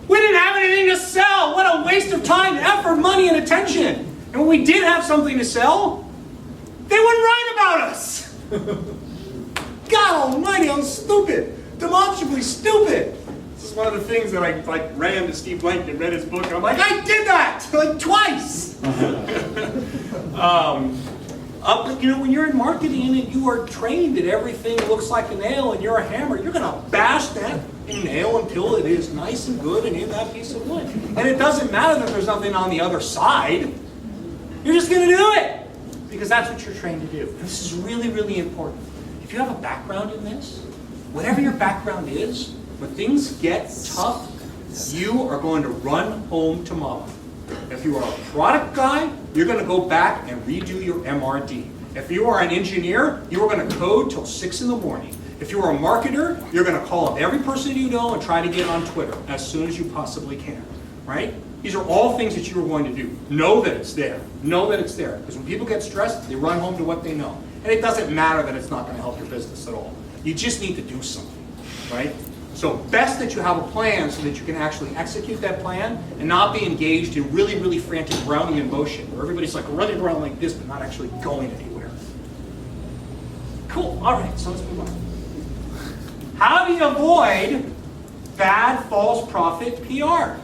We didn't have anything to sell. What a waste of time, effort, money, and attention. And when we did have something to sell, they wouldn't write about us. God almighty, I'm stupid. Demonstrably stupid. This is one of the things that I ran to Steve Blank and read his book, and I'm like, I did that like twice. When you're in marketing and you are trained that everything looks like a nail and you're a hammer, you're going to bash that nail until it is nice and good and in that piece of wood. And it doesn't matter that there's nothing on the other side. You're just going to do it because that's what you're trained to do. And this is really, really important. If you have a background in this, whatever your background is, when things get tough, you are going to run home to mama. If you are a product guy, you're going to go back and redo your MRD. If you are an engineer, you are going to code till 6 in the morning. If you are a marketer, you're going to call up every person you know and try to get on Twitter as soon as you possibly can, right? These are all things that you are going to do. Know that it's there. Know that it's there. Because when people get stressed, they run home to what they know. And it doesn't matter that it's not going to help your business at all. You just need to do something, right? So best that you have a plan so that you can actually execute that plan and not be engaged in really, really frantic rounding in motion where everybody's like running around like this but not actually going anywhere. Cool. All right, so let's move on. How do you avoid bad false prophet PR?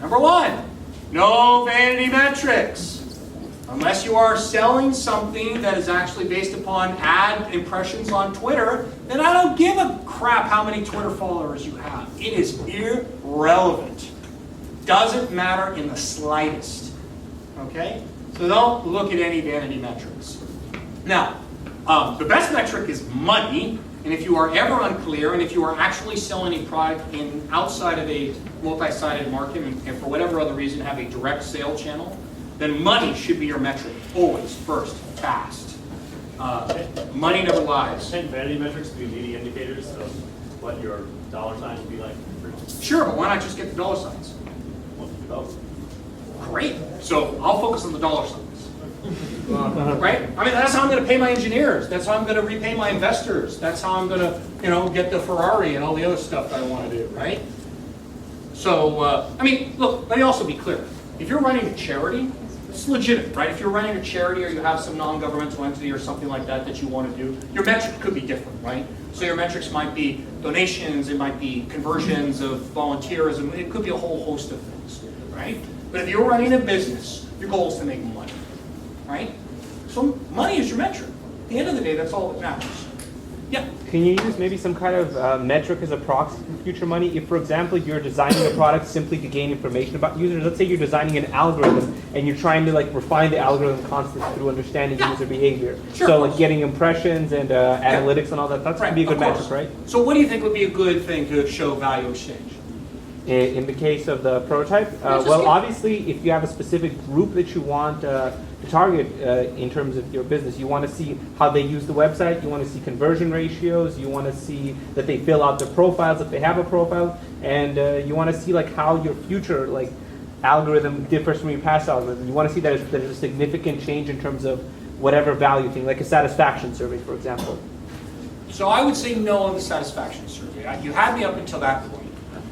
Number one, no vanity metrics. Unless you are selling something that is actually based upon ad impressions on Twitter, then I don't give a crap how many Twitter followers you have. It is irrelevant. Doesn't matter in the slightest. Okay? So don't look at any vanity metrics. Now, the best metric is money. And if you are ever unclear, and if you are actually selling a product outside of a multi-sided market, and for whatever other reason have a direct sale channel, then money should be your metric. Always, first, fast. Money never lies. Can vanity metrics be leading indicators of what your dollar signs will be like? Sure, but why not just get the dollar signs? Great. So I'll focus on the dollar signs. Right? I mean, that's how I'm going to pay my engineers. That's how I'm going to repay my investors. That's how I'm going to, get the Ferrari and all the other stuff that I want to do, right? So, look, let me also be clear. If you're running a charity, it's legitimate, right? If you're running a charity or you have some non-governmental entity or something like that you want to do, your metric could be different, right? So your metrics might be donations, it might be conversions of volunteerism, it could be a whole host of things, right? But if you're running a business, your goal is to make money, right? So money is your metric. At the end of the day, that's all that matters. Yeah. Can you use maybe some kind of metric as a proxy for future money? If, for example, you're designing a product simply to gain information about users, let's say you're designing an algorithm and you're trying to like refine the algorithm constantly through understanding user behavior. Sure, so like getting impressions and analytics and all that, that's going to be a good metric, right? So what do you think would be a good thing to show value exchange? In the case of the prototype, well, obviously, if you have a specific group that you want to target in terms of your business, you want to see how they use the website, you want to see conversion ratios, you want to see that they fill out their profiles if they have a profile, and you want to see like how your future like algorithm differs from your past algorithm. You want to see that there's a significant change in terms of whatever value thing, like a satisfaction survey, for example. So I would say no on the satisfaction survey. You had me up until that point.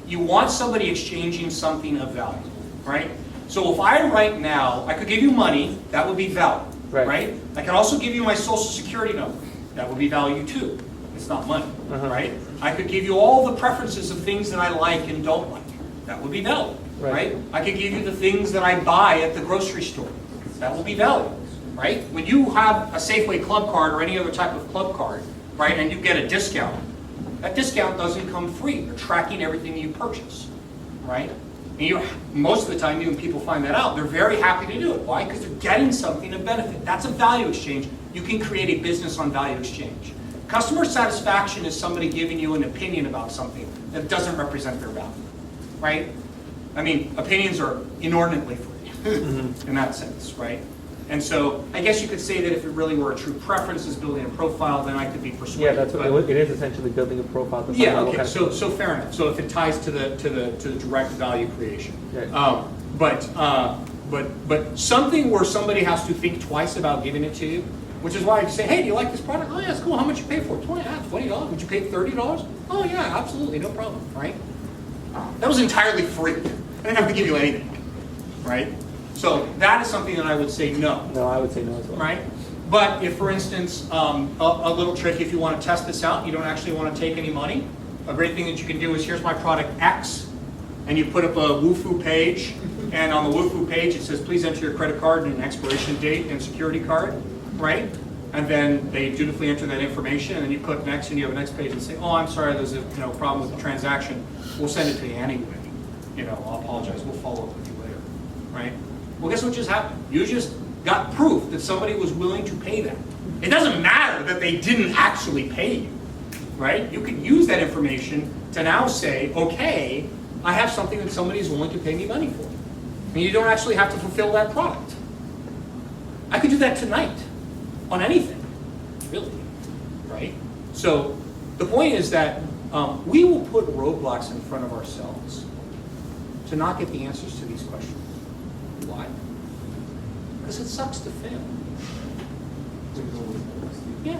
You want somebody exchanging something of value, right? So if I right now, I could give you money, that would be value, right? I can also give you my social security number. That would be value too. It's not money, right? I could give you all the preferences of things that I like and don't like. That would be value, right? I could give you the things that I buy at the grocery store. That will be value, right? When you have a Safeway club card or any other type of club card, right, and you get a discount, that discount doesn't come free. They're tracking everything you purchase, right? And most of the time, when people find that out, they're very happy to do it. Why? Because they're getting something of benefit. That's a value exchange. You can create a business on value exchange. Customer satisfaction is somebody giving you an opinion about something that doesn't represent their value, right? I mean, opinions are inordinately free in that sense, right? And so I guess you could say that if it really were a true preference is building a profile, then I could be persuaded. Yeah, that's what it is, essentially building a profile. Yeah, okay, so fair enough. So if it ties to the direct value creation. But something where somebody has to think twice about giving it to you, which is why I say, hey, do you like this product? Oh yeah, it's cool. How much you pay for it? $20. Would you pay $30? Oh yeah, absolutely, no problem, right? That was entirely free. I didn't have to give you anything, right? So that is something that I would say no. No, I would say no as well. Right? But if, for instance, a little trick, if you want to test this out, you don't actually want to take any money, a great thing that you can do is, here's my product X, and you put up a Wufoo page, and on the Wufoo page it says, please enter your credit card and an expiration date and security card, right? And then they dutifully enter that information, and then you click next, and you have a next page and say, oh, I'm sorry, there's a problem with the transaction. We'll send it to you anyway. I'll apologize. We'll follow up with you later, right? Well, guess what just happened? You just got proof that somebody was willing to pay that. It doesn't matter that they didn't actually pay you, right? You can use that information to now say, okay, I have something that somebody is willing to pay me money for. And you don't actually have to fulfill that product. I could do that tonight on anything, really, right? So the point is that we will put roadblocks in front of ourselves to not get the answers to these questions. Why? Because it sucks to fail. Yeah.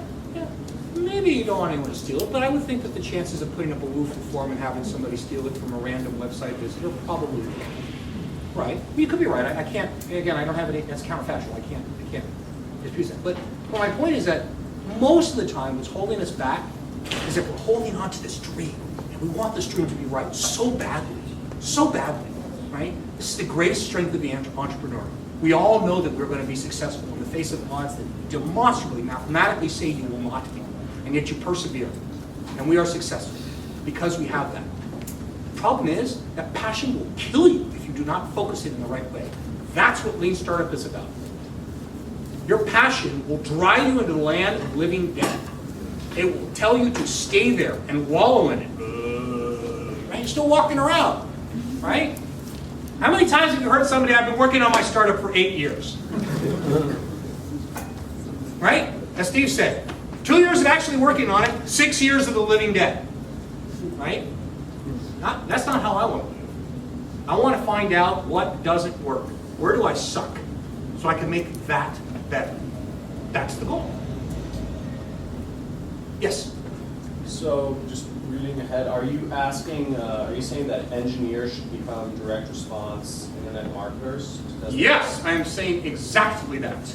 Maybe you don't want anyone to steal it, but I would think that the chances of putting up a Wufoo form and having somebody steal it from a random website visitor probably low. Right? Well, you could be right. I can't. Again, I don't have any. That's counterfactual. I can't dispute that. But my point is that most of the time, what's holding us back is that we're holding on to this dream, and we want this dream to be right so badly, right? This is the greatest strength of the entrepreneur. We all know that we're going to be successful in the face of odds that demonstrably, mathematically say you will not be, and yet you persevere, and we are successful because we have that. The problem is that passion will kill you if you do not focus it in the right way. That's what Lean Startup is about. Your passion will drive you into the land of living death. It will tell you to stay there and wallow in it. Right? You're still walking around, right? How many times have you heard somebody, I've been working on my startup for 8 years? Right? As Steve said, 2 years of actually working on it, 6 years of the living dead. Right? That's not how I want to live. I want to find out what doesn't work. Where do I suck? So I can make that better. That's the goal. Yes? So just reading ahead, are you saying that engineers should become direct response internet marketers? Yes, I am saying exactly that.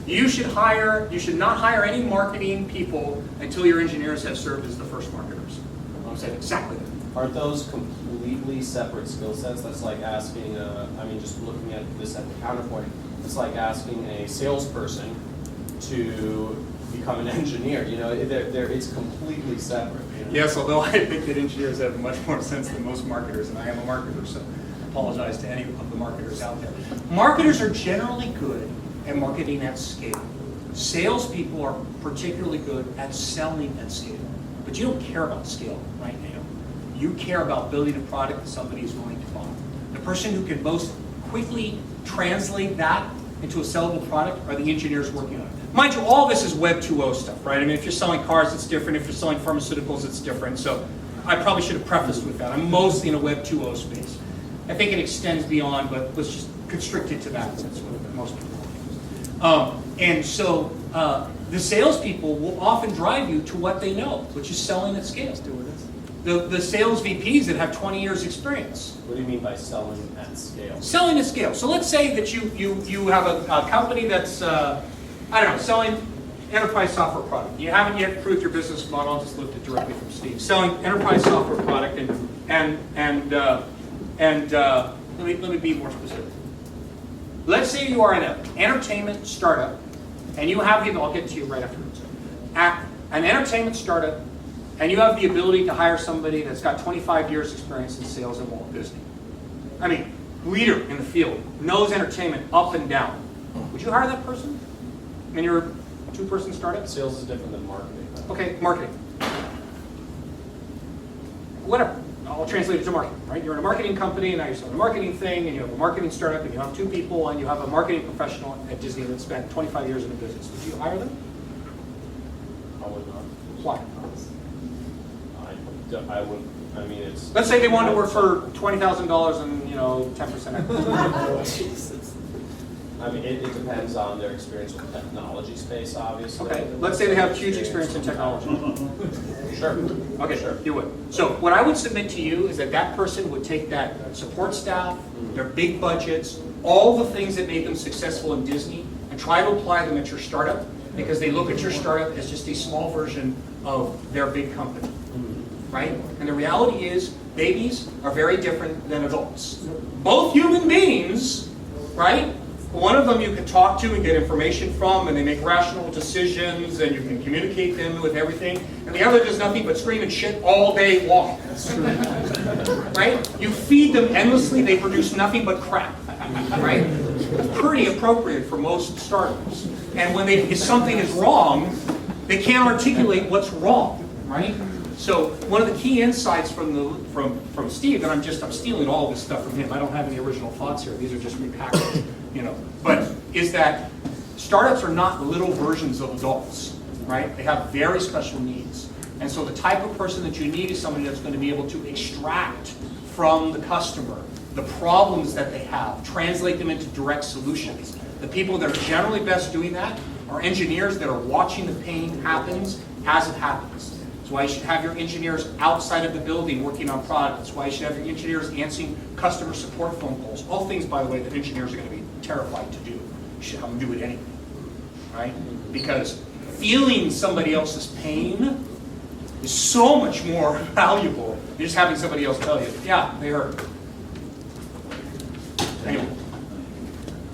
You should not hire any marketing people until your engineers have served as the first marketers. I'm saying exactly that. Aren't those completely separate skill sets? That's like asking, just looking at this at the counterpoint, it's like asking a salesperson to become an engineer. You know, it's completely separate. You know? Yes, although I think that engineers have much more sense than most marketers, and I am a marketer, so I apologize to any of the marketers out there. Marketers are generally good at marketing at scale. Salespeople are particularly good at selling at scale, but you don't care about scale right now. You care about building a product that somebody is willing to buy. The person who can most quickly translate that into a sellable product are the engineers working on it. Mind you, all this is Web 2.0 stuff, right? I mean, if you're selling cars, it's different. If you're selling pharmaceuticals, it's different. So I probably should have prefaced with that. I'm mostly in a Web 2.0 space. I think it extends beyond, but let's just constrict it to that. That's what most people and so the salespeople will often drive you to what they know, which is selling at scale. The sales VPs that have 20 years experience. What do you mean by selling at scale? Selling at scale. So let's say that you have a company that's, I don't know, selling enterprise software product. You haven't yet proved your business model. I'll just lift it directly from Steve. Selling enterprise software product and let me be more specific. Let's say you are an entertainment startup, and you have the, I'll get to you right afterwards. An entertainment startup, and you have the ability to hire somebody that's got 25 years experience in sales at Walt Disney. I mean, leader in the field, knows entertainment up and down. Would you hire that person in your two-person startup? Sales is different than marketing. Okay, marketing. Whatever. I'll translate it to marketing, right? You're in a marketing company, and now you're selling a marketing thing, and you have a marketing startup, and you have two people, and you have a marketing professional at Disney that spent 25 years in the business. Would you hire them? Probably not. Why? I would. I mean, it's. Let's say they wanted to work for $20,000 and 10%. I mean, it depends on their experience with the technology space, obviously. Okay. Let's say they have huge experience in technology. Sure. Okay, sure. You would. So what I would submit to you is that that person would take that support staff, their big budgets, all the things that made them successful in Disney, and try to apply them at your startup, because they look at your startup as just a small version of their big company. Right? And the reality is, babies are very different than adults. Both human beings, right? One of them you can talk to and get information from, and they make rational decisions, and you can communicate them with everything. And the other does nothing but scream and shit all day long. Right? You feed them endlessly, they produce nothing but crap. Right? It's pretty appropriate for most startups. And when if something is wrong, they can't articulate what's wrong. Right? So one of the key insights from Steve, and I'm stealing all this stuff from him. I don't have any original thoughts here. These are just repackaged, But is that startups are not little versions of adults, right? They have very special needs, and so the type of person that you need is somebody that's going to be able to extract from the customer the problems that they have, translate them into direct solutions. The people that are generally best doing that are engineers that are watching the pain happens as it happens. That's why you should have your engineers outside of the building working on product. That's why you should have your engineers answering customer support phone calls. All things, by the way, that engineers are going to be terrified to do. You should have them do it anyway, right? Because feeling somebody else's pain is so much more valuable than just having somebody else tell you, yeah, they hurt. Anyway.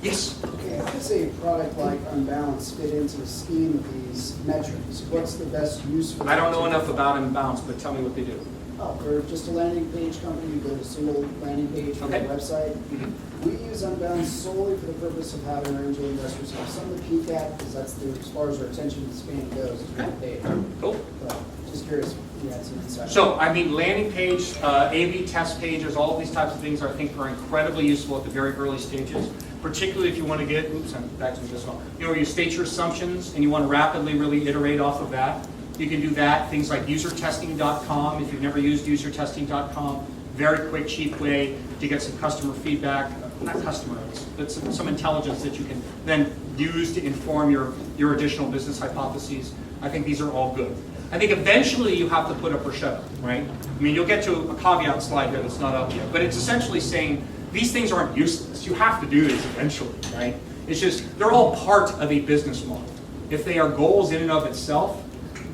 Yes? Okay, how does a product like Unbalanced fit into the scheme of these metrics? What's the best use for I don't know enough about Unbalanced, but tell me what they do. Oh, we're just a landing page company. We build a single landing page for Okay. our website. Mm-hmm. We use Unbalanced solely for the purpose of having our angel investors have something to peek at, because that's as far as our attention span goes, is one page. Cool. But just curious if you had some insight. So, I mean, landing page, A/B test pages, all of these types of things I think are incredibly useful at the very early stages, particularly if you want to get, oops, I'm back to this one. You state your assumptions and you want to rapidly really iterate off of that. You can do that. Things like usertesting.com. If you've never used usertesting.com, very quick, cheap way to get some customer feedback. Not customer, but some intelligence that you can then use to inform your additional business hypotheses. I think these are all good. I think eventually you have to put up or shut up, right? I mean, you'll get to a caveat slide here that's not up yet, but it's essentially saying these things aren't useless. You have to do these eventually, right? It's just, they're all part of a business model. If they are goals in and of itself,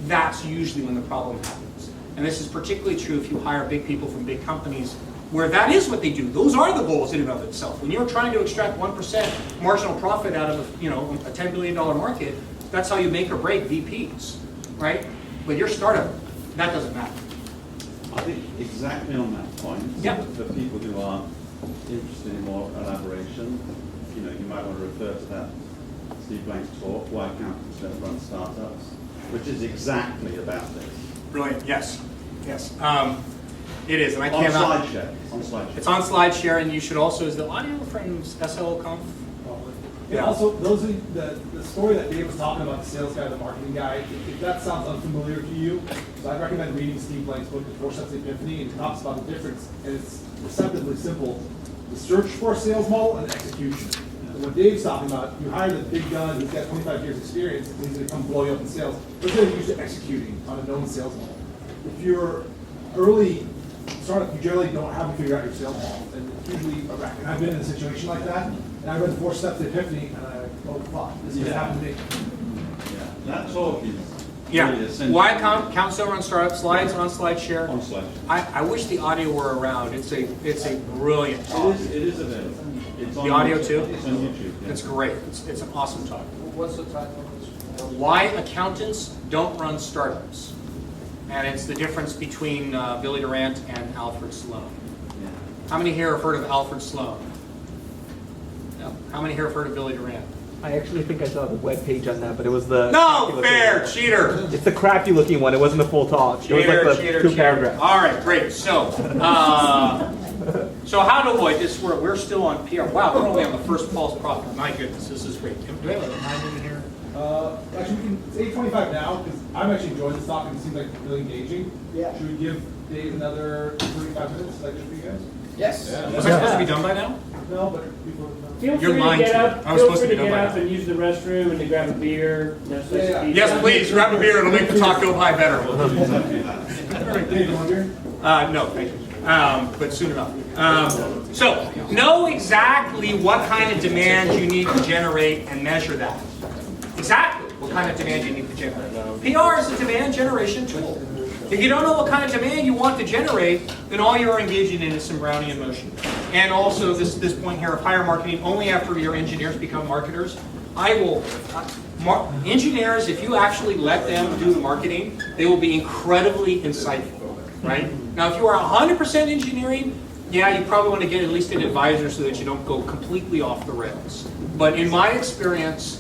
that's usually when the problem happens. And this is particularly true if you hire big people from big companies where that is what they do. Those are the goals in and of itself. When you're trying to extract 1% marginal profit out of a $10 billion market, that's how you make or break VPs, right? With your startup, that doesn't matter. I think exactly on that point, Yeah. for people who are interested in more elaboration, you know, you might want to refer to that Steve Blank's talk, Why Accountants Don't Run Startups, which is exactly about this. Brilliant, yes, yes. It is, and I On cannot. SlideShare, on SlideShare. It's on SlideShare, and you should also, is the audio from SLConf? And also, those are the story that Dave was talking about, the sales guy, the marketing guy, if that sounds unfamiliar to you, so I'd recommend reading Steve Blank's book, The 4 Steps to Epiphany, and it talks about the difference, and it's deceptively simple. The search for a sales model and execution. And what Dave's talking about, you hire the big gun who's got 25 years experience, and he's gonna come blow you up in sales. They're gonna used to executing on a known sales model. If you're early startup, you generally don't have to figure out your sales model, and it's usually a wreck. And I've been in a situation like that, and I read the 4 Steps to Epiphany, and I, oh fuck, this just happened to me. Yeah, that talk is Yeah. really essential. Why Accountants Don't Run Startups, slides on SlideShare. On SlideShare. I wish the audio were around. It's a brilliant talk. It is available. It's on The audio YouTube. too? It's on YouTube. Yeah. It's great. It's an awesome talk. What's the title? Why Accountants Don't Run Startups. And it's the difference between Billy Durant and Alfred Sloan. Yeah. How many here have heard of Alfred Sloan? No. How many here have heard of Billy Durant? I actually think I saw the web page on that, but it was the No, crappy fair, looking cheater. one. It's the crappy looking one. It wasn't the full talk. It was like the two paragraphs. All right, great. So, so how to avoid this? We're still on PR. Wow, we're only on the first false profit. My goodness, this is great. Do we have a time in here? Actually, it's 8:25 now, because I'm actually enjoying this talk, and it seems like really engaging. Yeah. Should we give Dave another 35 minutes, like good for you guys? Yes. Was I supposed to be done by now? No, but before. Feel You're free to lying get to me. up. I was Feel supposed free to to be get done up by and use the restroom and to grab a beer. No such Yeah. pizza. Yes, please, grab a beer. It'll make the talk go by better. Dave, you want beer? No, thank you. But soon enough. So, know exactly what kind of demand you need to generate and measure that. Exactly what kind of demand you need to generate. PR is a demand generation tool. If you don't know what kind of demand you want to generate, then all you're engaging in is some Brownian motion. And also this point here of hire marketing only after your engineers become marketers. Engineers, if you actually let them do the marketing, they will be incredibly insightful, right? Now, if you are 100% engineering, yeah, you probably want to get at least an advisor so that you don't go completely off the rails. But in my experience,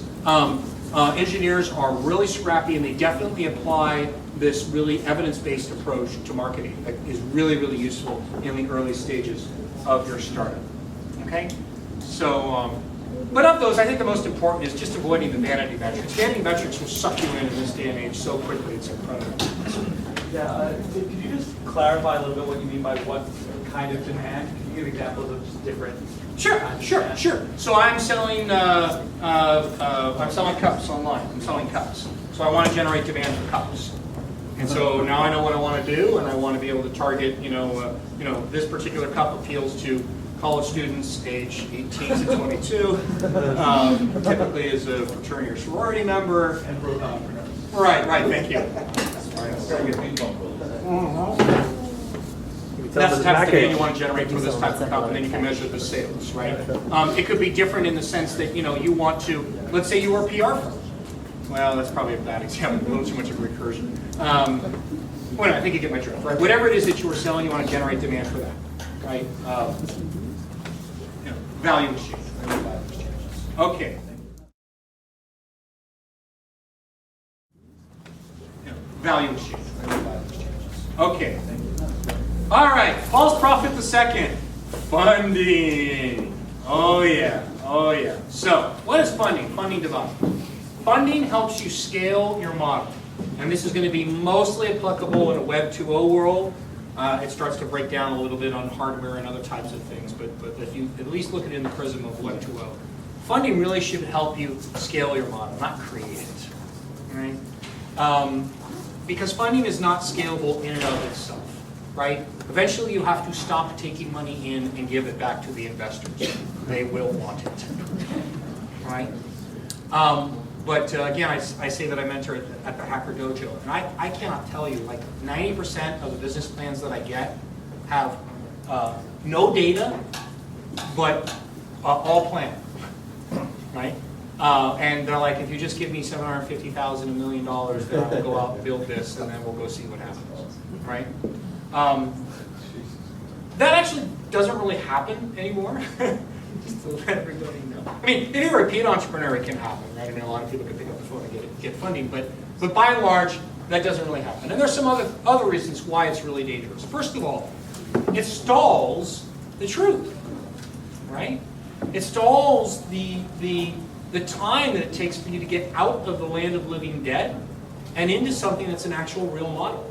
engineers are really scrappy, and they definitely apply this really evidence-based approach to marketing that is really, really useful in the early stages of your startup. Okay? So, but of those, I think the most important is just avoiding the vanity metrics. Vanity metrics will suck you in this day and age so quickly, it's incredible. Yeah, could you just clarify a little bit what you mean by what kind of demand? Could you give examples of just different? Sure. So I'm selling cups online. I'm selling cups. So I want to generate demand for cups. And so now I know what I want to do, and I want to be able to target, this particular cup appeals to college students age 18 to 22, typically as a fraternity or sorority member. And entrepreneurs. Right, thank you. That's the type of demand you want to generate for this type of cup, and then you can measure the sales, right? It could be different in the sense that, you want to, let's say you were a PR firm. Well, that's probably a bad example, a little too much of a recursion. Well, I think you get my drift, right? Whatever it is that you were selling, you want to generate demand for that, right? Value exchange. Okay. Value exchange. Okay. All right. False prophet the second. Funding. Oh yeah. So, what is funding? Funding device. Funding helps you scale your model. And this is going to be mostly applicable in a Web 2.0 world. It starts to break down a little bit on hardware and other types of things, but if you at least look at it in the prism of Web 2.0, funding really should help you scale your model, not create it. Right? Because funding is not scalable in and of itself. Right? Eventually you have to stop taking money in and give it back to the investors. They will want it. Right? But again, I say that I mentor at the Hacker Dojo, and I cannot tell you, like 90% of the business plans that I get have no data, but all planned, right? And they're like, if you just give me $750,000, $1 million, then I'll go out and build this, and then we'll go see what happens, right? That actually doesn't really happen anymore. Just to let everybody know. I mean, if you're a repeat entrepreneur, it can happen, right? I mean, a lot of people can pick up the phone and get funding, but by and large, that doesn't really happen. And there's some other reasons why it's really dangerous. First of all, it stalls the truth, right? It stalls the time that it takes for you to get out of the land of living dead and into something that's an actual real model.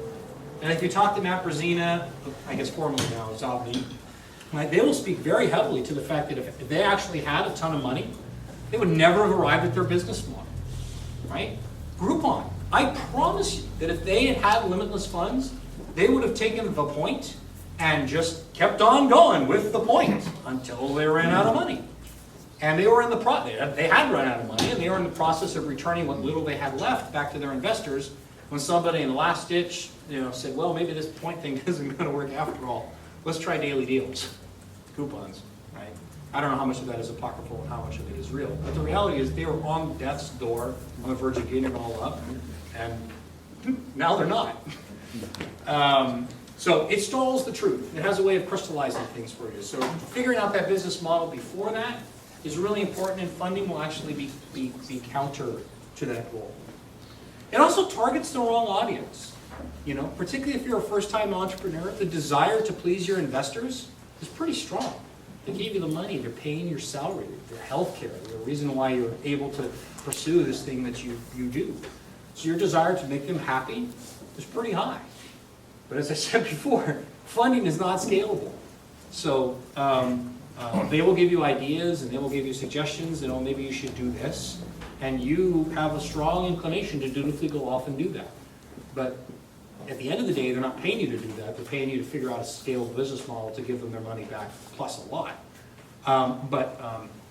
And if you talk to Matt Brzezina, I guess formerly now Zobni, right, they will speak very heavily to the fact that if they actually had a ton of money, they would never have arrived at their business model, right? Groupon, I promise you that if they had had limitless funds, they would have taken the point and just kept on going with the point until they ran out of money. And they were in the they had run out of money, and they were in the process of returning what little they had left back to their investors when somebody in the last ditch, said, well, maybe this point thing isn't going to work after all. Let's try daily deals, coupons, right? I don't know how much of that is apocryphal and how much of it is real. But the reality is they were on death's door, on the verge of getting it all up, and now they're not. So it stalls the truth. It has a way of crystallizing things for you. So figuring out that business model before that is really important, and funding will actually be counter to that goal. It also targets the wrong audience. Particularly if you're a first-time entrepreneur, the desire to please your investors is pretty strong. They gave you the money, they're paying your salary, their health care, the reason why you're able to pursue this thing that you do. So your desire to make them happy is pretty high. But as I said before, funding is not scalable. So they will give you ideas and they will give you suggestions, and maybe you should do this. And you have a strong inclination to dutifully go off and do that. But at the end of the day, they're not paying you to do that. They're paying you to figure out a scalable business model to give them their money back, plus a lot.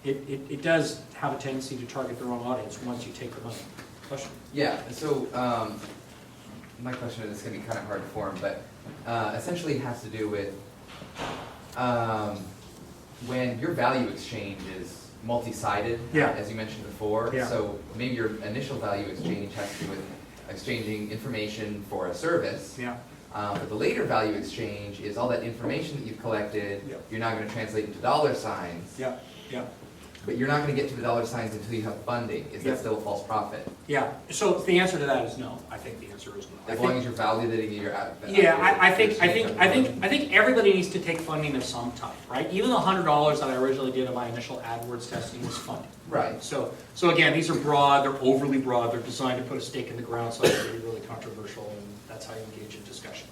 It does have a tendency to target the wrong audience once you take the money. Question? Yeah, so my question is going to be kind of hard to form, but essentially it has to do with when your value exchange is multi-sided, as you mentioned before. Yeah. So maybe your initial value exchange has to do with exchanging information for a service. Yeah. But the later value exchange is all that information that you've collected, you're now going to translate into dollar signs. Yeah. Yeah. But you're not going to get to the dollar signs until you have funding. Is that still a false profit? Yeah. So the answer to that is no. I think the answer is no. As long as you're validating your I think everybody needs to take funding of some type, right? Even the $100 that I originally did in my initial AdWords testing was funding. Right. So again, these are broad, they're overly broad, they're designed to put a stake in the ground so it's really, really controversial, and that's how you engage in discussion.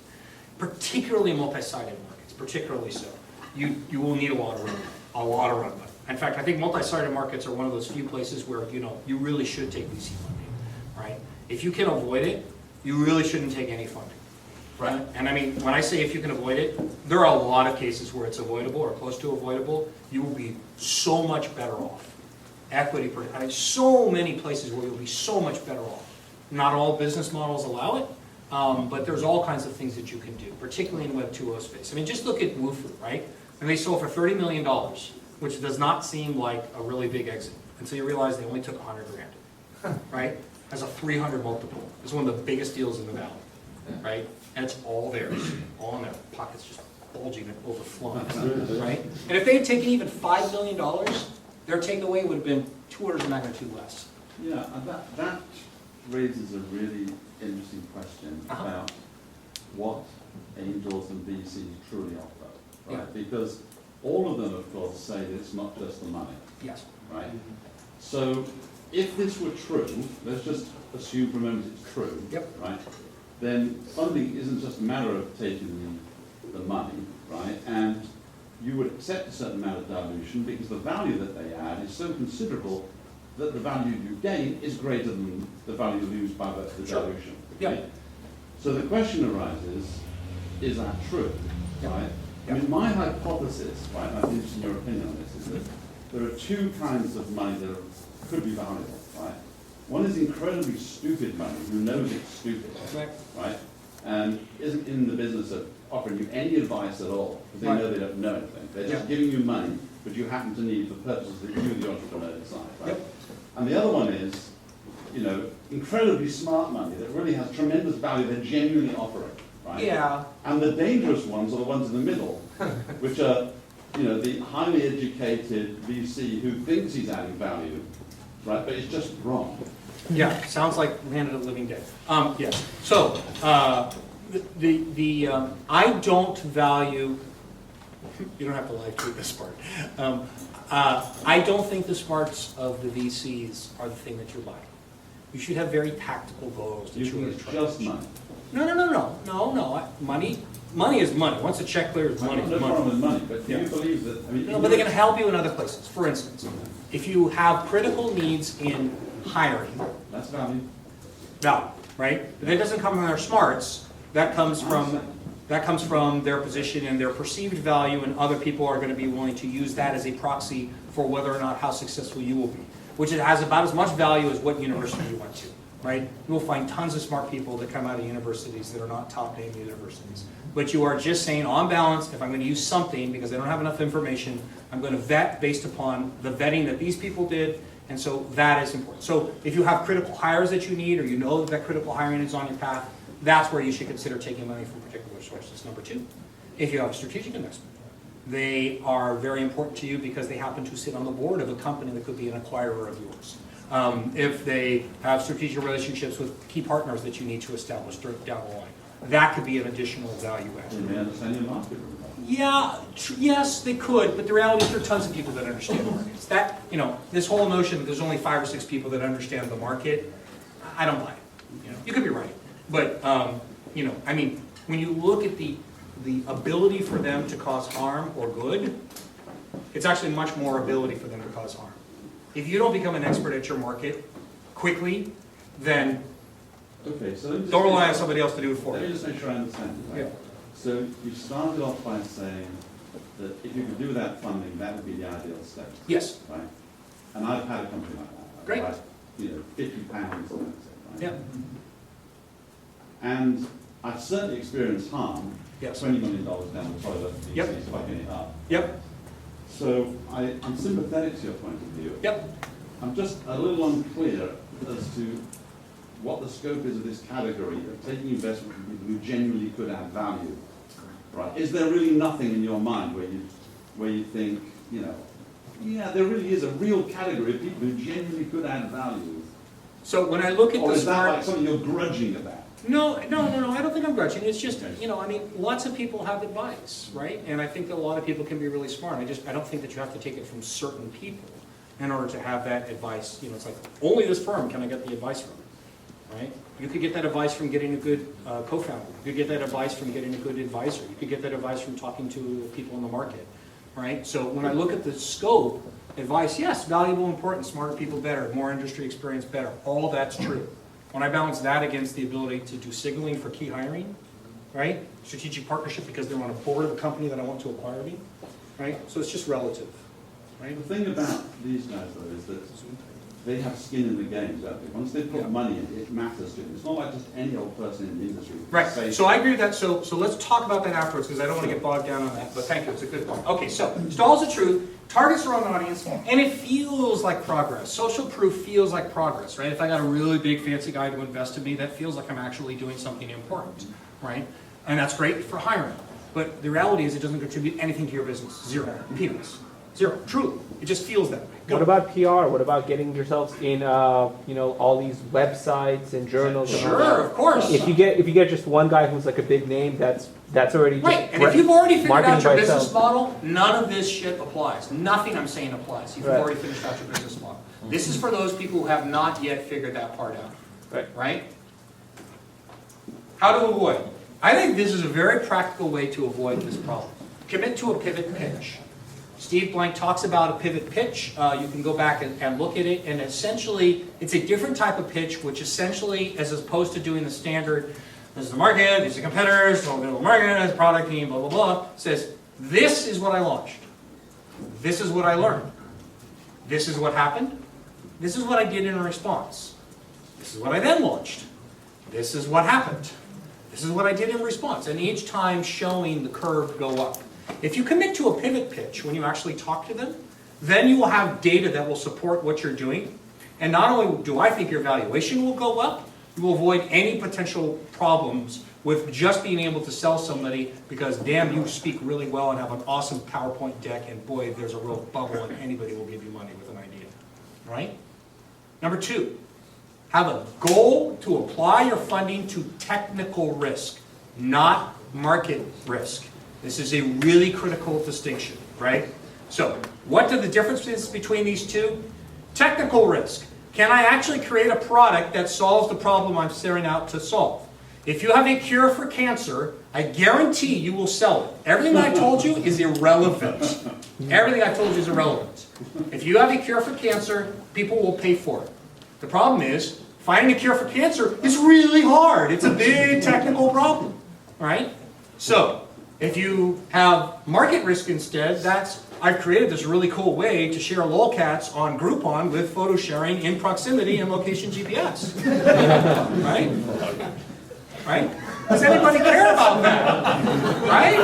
Particularly in multi-sided markets, particularly so. You will need a lot of runway. In fact, I think multi-sided markets are one of those few places where, you really should take VC funding, right? If you can avoid it, you really shouldn't take any funding. Right. And I mean, when I say if you can avoid it, there are a lot of cases where it's avoidable or close to avoidable. You will be so much better off. So many places where you'll be so much better off. Not all business models allow it, but there's all kinds of things that you can do, particularly in Web 2.0 space. I mean, just look at Wufoo, right? And they sold for $30 million, which does not seem like a really big exit until you realize they only took $100 grand, right? Has a 300 multiple. It's one of the biggest deals in the valley, right? And it's all theirs, all in their pockets, just bulging and overflowing, right? And if they had taken even $5 million, their takeaway would have been 2 orders of magnitude less. Yeah, and that raises a really interesting question about what angels and VCs truly offer, right? Because all of them, of course, say that it's not just the money. Yes. Right? So if this were true, let's just assume for a moment it's true, right? Then funding isn't just a matter of taking the money, right? And you would accept a certain amount of dilution because the value that they add is so considerable that the value you gain is greater than the value you lose by the dilution. Right? So the question arises, is that true, right? I mean, my hypothesis, right, and I'm interested in your opinion on this, is that there are 2 kinds of money that could be valuable, right? One is incredibly stupid money, who knows it's stupid, right? And isn't in the business of offering you any advice at all, because they know they don't know anything. They're just giving you money, but you happen to need for purposes that you, the entrepreneur, decide, right? And the other one is, you know, incredibly smart money that really has tremendous value, they're genuinely offering, right? Yeah. And the dangerous ones are the ones in the middle, which are, you know, the highly educated VC who thinks he's adding value, right, but it's just wrong. Yeah, sounds like Land of the Living Dead. Yes. So, I don't value, you don't have to live tweet this part. I don't think the smarts of the VCs are the thing that you're buying. You should have very tactical goals that You you think are it's trying. just money. No. Money is money. Once a check clears, money is No money. problem with money, but do Yeah. you believe that, I mean... No, but they can help you in other places. For instance, if you have critical needs in hiring, That's value. right? But that doesn't come from their smarts. That comes from their position and their perceived value, and other people are going to be willing to use that as a proxy for whether or not how successful you will be, which it has about as much value as what university you went to, right? You will find tons of smart people that come out of universities that are not top-name universities. But you are just saying, on balance, if I'm going to use something because I don't have enough information, I'm going to vet based upon the vetting that these people did, and so that is important. So if you have critical hires that you need, or you know that critical hiring is on your path, that's where you should consider taking money from particular sources. Number two, if you have a strategic investment, they are very important to you because they happen to sit on the board of a company that could be an acquirer of yours. If they have strategic relationships with key partners that you need to establish down the line, that could be an additional value add. You may understand your market. Yeah, yes, they could, but the reality is there are tons of people that understand the markets. That, you know, this whole notion that there's only 5 or 6 people that understand the market, I don't buy it. You know, you could be right, but you know, I mean, when you look at the ability for them to cause harm or good, it's actually much more ability for them to cause harm. If you don't become an expert at your market quickly, then Okay, so let me just don't rely on somebody else to do it for Let me you. just make sure I understand. Right? Yeah. So you started off by saying that if you could do that funding, that would be the ideal state. Yes. Right? And I've had a company like that. Great. Right? You know, £50 and that's it, right? Yeah. And I've certainly experienced harm. Yes. $20 million down the toilet for Yep. VCs fucking it up. Yep. So I'm sympathetic to your point of view. Yep. I'm just a little unclear as to what the scope is of this category of taking investment from people who genuinely could add value. Right? Is there really nothing in your mind where you think, you know, yeah, there really is a real category of people who genuinely could add value? So when I look at Or the is that smart, like something you're grudging about? no, I don't think I'm grudging. It's just, you know, I mean, lots of people have advice, right? And I think that a lot of people can be really smart. I don't think that you have to take it from certain people in order to have that advice. You know, it's like, only this firm can I get the advice from, right? You could get that advice from getting a good co-founder. You could get that advice from getting a good advisor. You could get that advice from talking to people in the market, right? So when I look at the scope, advice, yes, valuable, important, smarter people better, more industry experience better. All that's true. When I balance that against the ability to do signaling for key hiring, right? Strategic partnership because they're on a board of a company that I want to acquire me, right? So it's just relative, right? The thing about these guys, though, is that they have skin in the game, don't they? Once they put money in, it matters to them. It's not like just any old person in the industry. Right, Say, so I agree with that, so let's talk about that afterwards, because I don't want to get bogged down on that, but thank you, it's a good point. Okay, so, stalls of truth, targets their own audience, and it feels like progress. Social proof feels like progress, right? If I got a really big fancy guy to invest in me, that feels like I'm actually doing something important, right? And that's great for hiring. But the reality is it doesn't contribute anything to your business, zero, peanuts, zero, truly. It just feels that way. Go. What about PR? What about getting yourselves in, you know, all these websites and journals? And all that? Sure, of course. If you get just one guy who's like a big name, that's already Right, just and if you've already figured marketing out your by business itself. model, none of this shit applies. Nothing I'm saying applies if you've Right. already finished out your business model. This is for those people who have not yet figured that part out. Right? How to avoid? I think this is a very practical way to avoid this problem. Commit to a pivot pitch. Steve Blank talks about a pivot pitch. You can go back and look at it, and essentially, it's a different type of pitch, which essentially, as opposed to doing the standard, this is the market, these are competitors, the market, this product team, blah, blah, blah, says, this is what I launched. This is what I learned. This is what happened. This is what I did in response. This is what I then launched. This is what happened. This is what I did in response. And each time showing the curve go up. If you commit to a pivot pitch when you actually talk to them, then you will have data that will support what you're doing, And not only do I think your valuation will go up, you will avoid any potential problems with just being able to sell somebody because, damn, you speak really well and have an awesome PowerPoint deck, and boy, there's a real bubble and anybody will give you money with an idea, right? Number 2, have a goal to apply your funding to technical risk, not market risk. This is a really critical distinction, right? So, what are the differences between these two? Technical risk. Can I actually create a product that solves the problem I'm setting out to solve? If you have a cure for cancer, I guarantee you will sell it. Everything I told you is irrelevant. Everything I told you is irrelevant. If you have a cure for cancer, people will pay for it. The problem is, finding a cure for cancer is really hard. It's a big technical problem, right? So, if you have market risk instead, I've created this really cool way to share lolcats on Groupon with photo sharing in proximity and location GPS. Right? Right? Does anybody care about that? Right?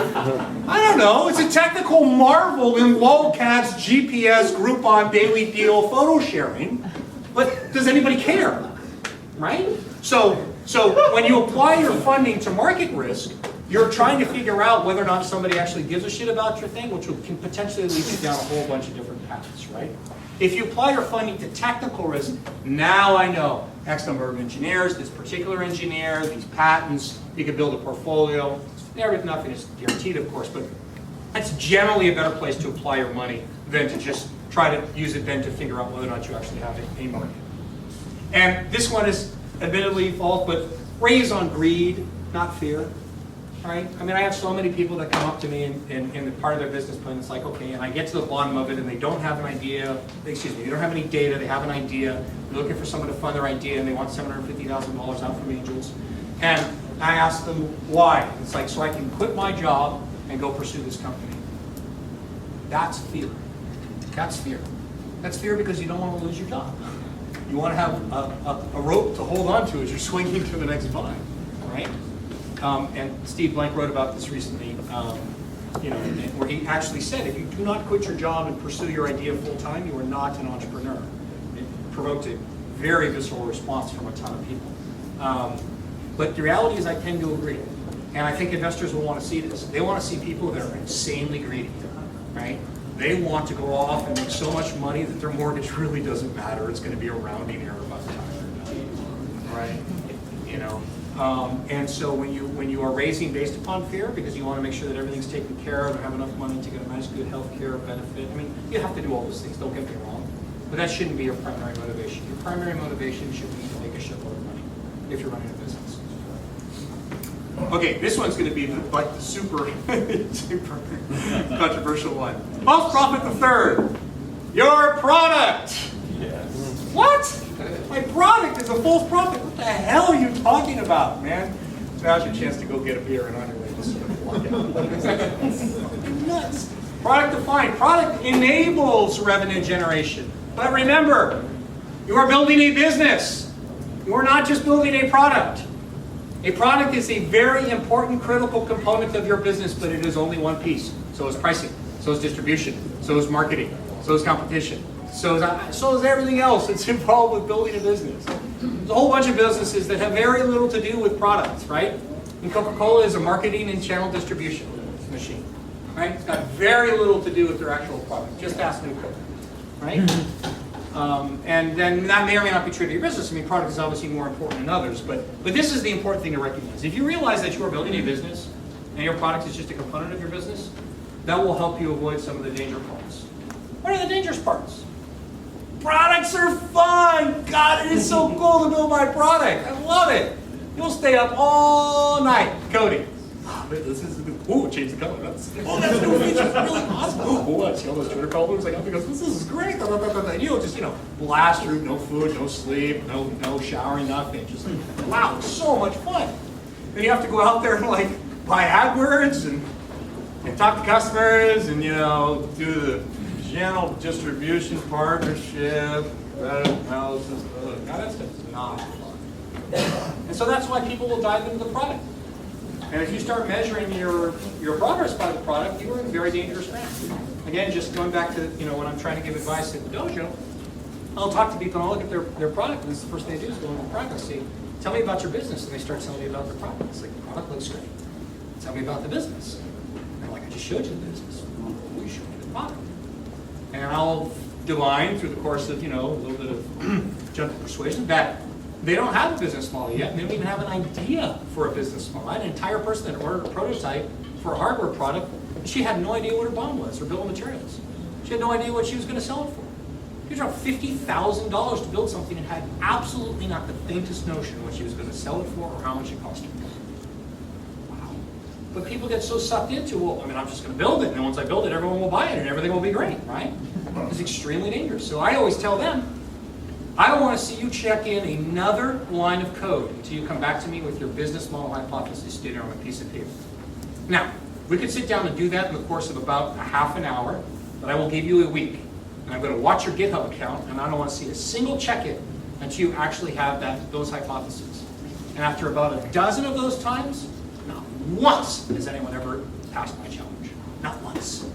I don't know. It's a technical marvel in lolcats, GPS, Groupon, daily deal, photo sharing. But does anybody care? Right? So when you apply your funding to market risk, you're trying to figure out whether or not somebody actually gives a shit about your thing, which can potentially lead you down a whole bunch of different paths, right? If you apply your funding to technical risk, now I know X number of engineers, this particular engineer, these patents, you can build a portfolio. Nothing is guaranteed, of course, but that's generally a better place to apply your money than to just try to use it then to figure out whether or not you actually have a market. And this one is admittedly false, but raise on greed, not fear. Right? I mean, I have so many people that come up to me in part of their business plan. It's like, okay, and I get to the bottom of it, and they don't have an idea. They don't have any data. They have an idea. They're looking for someone to fund their idea, and they want $750,000 out from angels. And I ask them why. It's like, so I can quit my job and go pursue this company. That's fear. That's fear. That's fear because you don't want to lose your job. You want to have a rope to hold on to as you're swinging to the next vine, right? And Steve Blank wrote about this recently, where he actually said, if you do not quit your job and pursue your idea full time, you are not an entrepreneur. It provoked a very visceral response from a ton of people. But the reality is I tend to agree. And I think investors will want to see this. They want to see people that are insanely greedy, right? They want to go off and make so much money that their mortgage really doesn't matter. It's going to be a rounding error by the time they're done, right? And so when you are raising based upon fear, because you want to make sure that everything's taken care of and have enough money to get a nice, good health care benefit, I mean, you have to do all those things, don't get me wrong. But that shouldn't be your primary motivation. Your primary motivation should be to make a shitload of money if you're running a business. Okay, this one's going to be the super controversial one. False prophet the third. Your product. Yes. What? My product is a false prophet. What the hell are you talking about, man? Now's your chance to go get a beer and on your way to sort of walk out. Nuts. Product defined. Product enables revenue generation. But remember, you are building a business. You are not just building a product. A product is a very important, critical component of your business, but it is only one piece. So is pricing. So is distribution. So is marketing. So is competition. So is everything else that's involved with building a business. There's a whole bunch of businesses that have very little to do with products, right? And Coca-Cola is a marketing and channel distribution machine, right? It's got very little to do with their actual product. Just ask New Coke, right? And then that may or may not be true to your business. I mean, product is obviously more important than others, but this is the important thing to recognize. If you realize that you are building a business and your product is just a component of your business, that will help you avoid some of the danger parts. What are the dangerous parts? Products are fun! God, it is so cool to build my product. I love it. You'll stay up all night coding. Change the color. That's new feature. It's really awesome. What? See all those Twitter colors I got because this is great. And you'll just, blast through, no food, no sleep, no showering, nothing. Just wow, so much fun. Then you have to go out there and buy AdWords and talk to customers and do the channel distribution partnership, credit analysis. God, that stuff is not fun. And so that's why people will dive into the product. And if you start measuring your progress by the product, you are in very dangerous ground. Again, just going back to when I'm trying to give advice at the dojo, I'll talk to people and I'll look at their product, and this is the first thing they do is go look at the product and say, tell me about your business, and they start telling me about their product. It's like, the product looks great. Tell me about the business. And they're like, I just showed you the business. Well, you showed me the product. And I'll divine through the course of, a little bit of gentle persuasion that they don't have a business model yet, and they don't even have an idea for a business model. I had an entire person that ordered a prototype for a hardware product, and she had no idea what her BOM was, or bill of materials. She had no idea what she was going to sell it for. She dropped $50,000 to build something and had absolutely not the faintest notion what she was going to sell it for or how much it cost her. Wow. But people get so sucked into, I'm just going to build it, and once I build it, everyone will buy it, and everything will be great, right? It's extremely dangerous. So I always tell them, I don't want to see you check in another line of code until you come back to me with your business model hypothesis stated on a piece of paper. Now, we could sit down and do that in the course of about a half an hour, but I will give you a week. And I'm going to watch your GitHub account, and I don't want to see a single check-in until you actually have those hypotheses. And after about a dozen of those times, not once has anyone ever passed my challenge. Not once.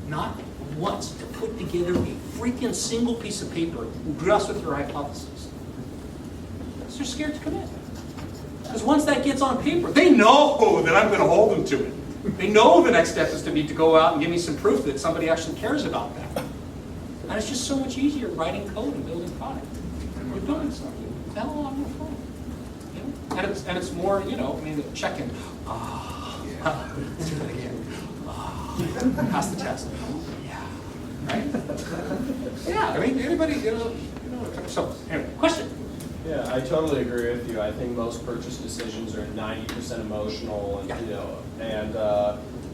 Not once to put together a freaking single piece of paper just with your hypothesis. Because they're scared to commit. Because once that gets on paper, they know that I'm going to hold them to it. They know the next step is to be to go out and give me some proof that somebody actually cares about that. And it's just so much easier writing code and building product. You're building something. It's hell on your phone. And it's more, the check-in. Let's do that again. Pass the test. Right? Yeah, anybody, so, anyway, question? Yeah, I totally agree with you. I think most purchase decisions are 90% emotional, and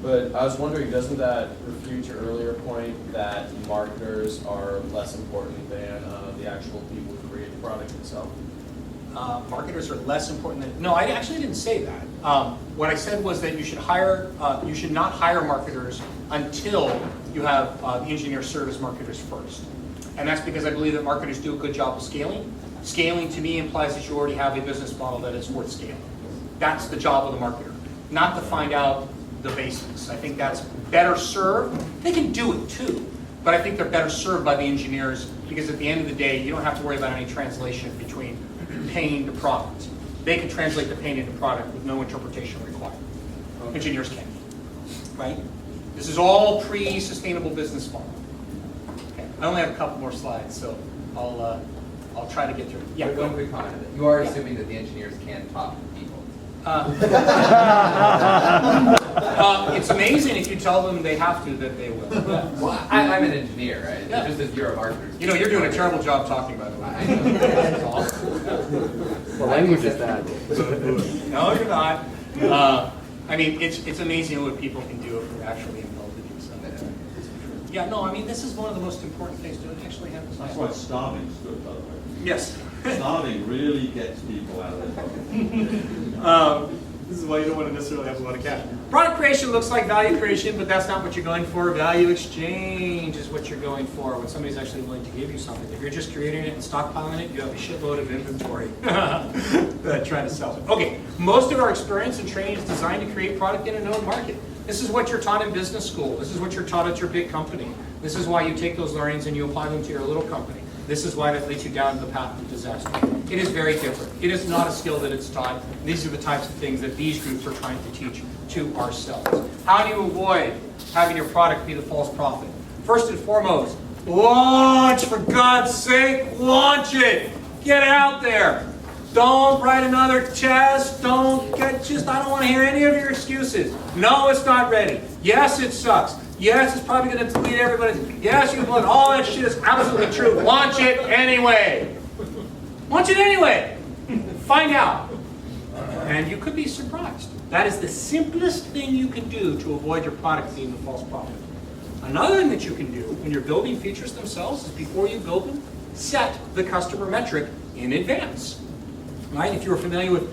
but I was wondering, doesn't that refute your earlier point that marketers are less important than the actual people who create the product itself? Marketers are less important than, no, I actually didn't say that. What I said was that you should not hire marketers until you have the engineers serve as marketers first. And that's because I believe that marketers do a good job of scaling. Scaling to me implies that you already have a business model that is worth scaling. That's the job of the marketer, not to find out the basics. I think that's better served. They can do it too, but I think they're better served by the engineers because at the end of the day, you don't have to worry about any translation between pain to product. They can translate the pain into product with no interpretation required. Okay. Engineers can, right? This is all pre-sustainable business model. Okay. I only have a couple more slides, so I'll try to get through. Yeah. One quick comment. You are assuming that the engineers can talk to people. It's amazing if you tell them they have to that they will. Yeah. Well, I'm an engineer, right? Yeah. Just as you're a marketer. You're doing a terrible job talking, by the way. I know. What language is that? No, you're not. It's amazing what people can do if they're actually involved in doing something. Yeah, no, this is one of the most important things to actually have this. That's why starving's good, by the way. Yes. Starving really gets people out of their This is why you don't want to necessarily have a lot of cash. Product creation looks like value creation, but that's not what you're going for. Value exchange is what you're going for when somebody's actually willing to give you something. If you're just creating it and stockpiling it, you have a shitload of inventory trying to sell it. Okay, most of our experience and training is designed to create product in a known market. This is what you're taught in business school. This is what you're taught at your big company. This is why you take those learnings and you apply them to your little company. This is why that leads you down the path of disaster. It is very different. It is not a skill that it's taught. These are the types of things that these groups are trying to teach to ourselves. How do you avoid having your product be the false prophet? First and foremost, launch, for God's sake, launch it. Get out there. Don't write another test. I don't want to hear any of your excuses. No, it's not ready. Yes, it sucks. Yes, it's probably going to delete everybody. Yes, you blood. All that shit is absolutely true. Launch it anyway. Launch it anyway. Find out. And you could be surprised. That is the simplest thing you can do to avoid your product being the false prophet. Another thing that you can do when you're building features themselves is before you build them, set the customer metric in advance. Right? If you're familiar with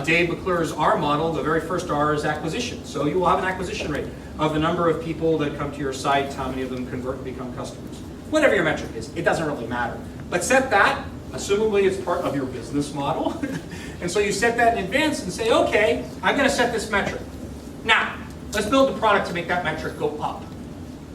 Dave McClure's R model, the very first R is acquisition. So you will have an acquisition rate of the number of people that come to your site, how many of them convert and become customers. Whatever your metric is, it doesn't really matter. But set that, assumably it's part of your business model. And so you set that in advance and say, okay, I'm going to set this metric. Now, let's build the product to make that metric go up.